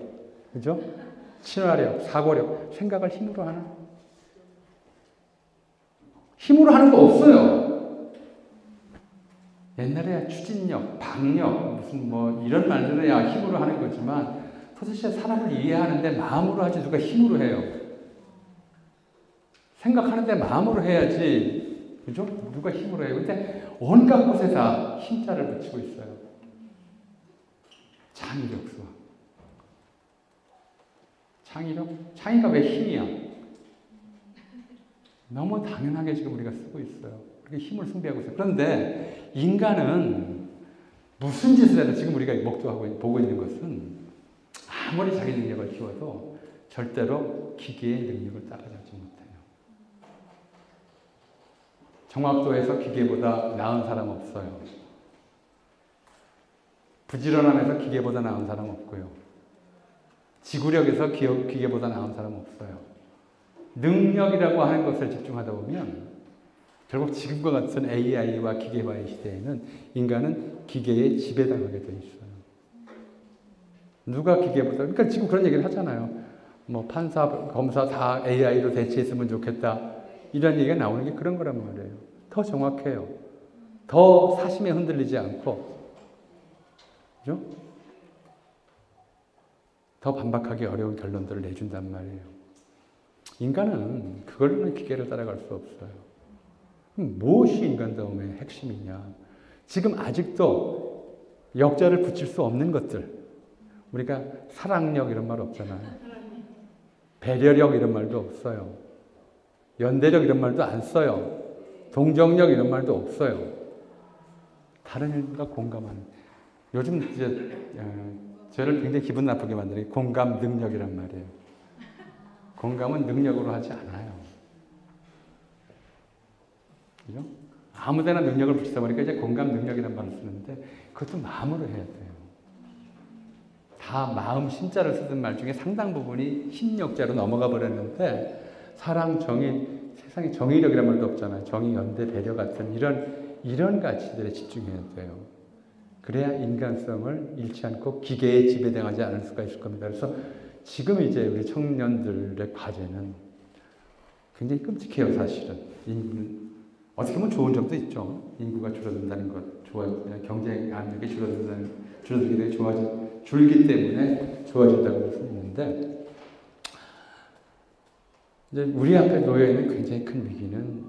Speaker 1: 그죠? 친화력, 사고력, 생각을 힘으로 하나? 힘으로 하는 거 없어요. 옛날에 추진력, 방력, 무슨 뭐 이런 말들은 힘으로 하는 거지만 도대체 사람을 이해하는데 마음으로 하지 누가 힘으로 해요. 생각하는데 마음으로 해야지, 그죠? 누가 힘으로 해요. 근데 온갖 곳에 다 힘자를 붙이고 있어요. 창의력 수학. 창의력? 창의가 왜 힘이야? 너무 당연하게 지금 우리가 쓰고 있어요. 그렇게 힘을 숭배하고 있어요. 그런데 인간은 무슨 짓을 해도 지금 우리가 목도하고 보고 있는 것은 아무리 자기 능력을 키워도 절대로 기계의 능력을 따라잡지 못해요. 정확도에서 기계보다 나은 사람 없어요. 부지런함에서 기계보다 나은 사람 없고요. 지구력에서 기계보다 나은 사람 없어요. 능력이라고 하는 것을 집중하다 보면 결국 지금과 같은 AI와 기계화의 시대에는 인간은 기계에 지배당하게 돼 있어요. 누가 기계보다, 그러니까 지금 그런 얘기를 하잖아요. 뭐 판사, 검사 다 AI로 대체했으면 좋겠다. 이런 얘기가 나오는 게 그런 거란 말이에요. 더 정확해요. 더 사심에 흔들리지 않고, 그죠? 더 반박하기 어려운 결론들을 내준단 말이에요. 인간은 그걸로는 기계를 따라갈 수 없어요. 그럼 무엇이 인간다움의 핵심이냐? 지금 아직도 역자를 붙일 수 없는 것들. 우리가 사랑력 이런 말 없잖아요. 배려력 이런 말도 없어요. 연대력 이런 말도 안 써요. 동정력 이런 말도 없어요. 다른 일과 공감하는. 요즘 이제 저를 굉장히 기분 나쁘게 만드는 게 공감 능력이란 말이에요. 공감은 능력으로 하지 않아요. 그죠? 아무데나 능력을 붙이다 보니까 이제 공감 능력이란 말을 쓰는데 그것도 마음으로 해야 돼요. 다 마음 심자를 쓰던 말 중에 상당 부분이 힘력자로 넘어가 버렸는데 사랑, 정의, 세상에 정의력이란 말도 없잖아요. 정의, 연대, 배려 같은 이런 가치들에 집중해야 돼요. 그래야 인간성을 잃지 않고 기계에 지배당하지 않을 수가 있을 겁니다. 그래서 지금 이제 우리 청년들의 과제는 굉장히 끔찍해요, 사실은. 인구는 어떻게 보면 좋은 점도 있죠. 인구가 줄어든다는 것, 경쟁 압력이 줄어들게 되게 줄기 때문에 좋아진다고 볼 수 있는데, 이제 우리 앞에 놓여 있는 굉장히 큰 위기는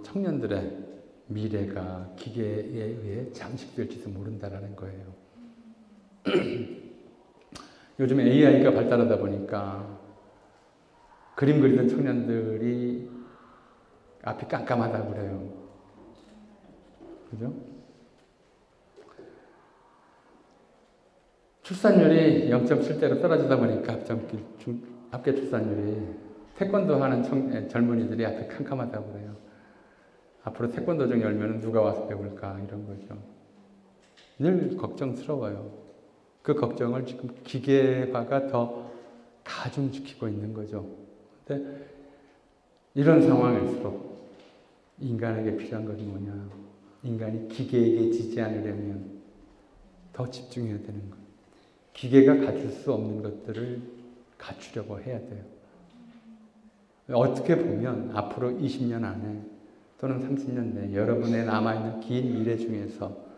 Speaker 1: 청년들의 미래가 기계에 의해 장식될지도 모른다라는 거예요. 요즘 AI가 발달하다 보니까 그림 그리던 청년들이 앞이 깜깜하다고 그래요. 그죠? 출산율이 0.7대로 떨어지다 보니까 합계 출산율이 태권도 하는 젊은이들이 앞에 캄캄하다고 그래요. 앞으로 태권도장 열면 누가 와서 배울까 이런 거죠. 늘 걱정스러워요. 그 걱정을 지금 기계화가 더 가중시키고 있는 거죠. 근데 이런 상황일수록 인간에게 필요한 것이 뭐냐? 인간이 기계에게 지지 않으려면 더 집중해야 되는 거예요. 기계가 갖출 수 없는 것들을 갖추려고 해야 돼요. 어떻게 보면 앞으로 20년 안에 또는 30년 내에 여러분의 남아있는 긴 미래 중에서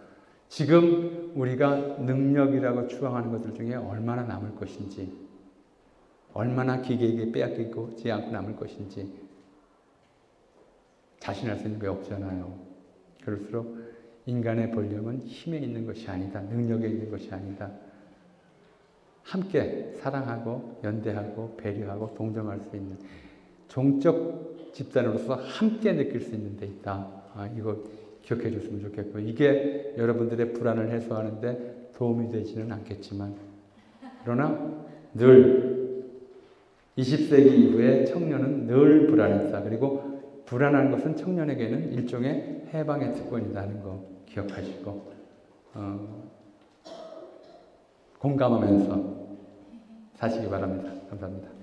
Speaker 1: 지금 우리가 능력이라고 추앙하는 것들 중에 얼마나 남을 것인지, 얼마나 기계에게 빼앗기지 않고 남을 것인지 자신할 수 있는 게 없잖아요. 그럴수록 인간의 본령은 힘에 있는 것이 아니다. 능력에 있는 것이 아니다. 함께 사랑하고 연대하고 배려하고 동정할 수 있는 종적 집단으로서 함께 느낄 수 있는 데 있다. 이거 기억해 줬으면 좋겠고, 이게 여러분들의 불안을 해소하는데 도움이 되지는 않겠지만, 그러나 늘 20세기 이후에 청년은 늘 불안했다. 그리고 불안한 것은 청년에게는 일종의 해방의 특권이다 하는 거 기억하시고 공감하면서 사시기 바랍니다. 감사합니다.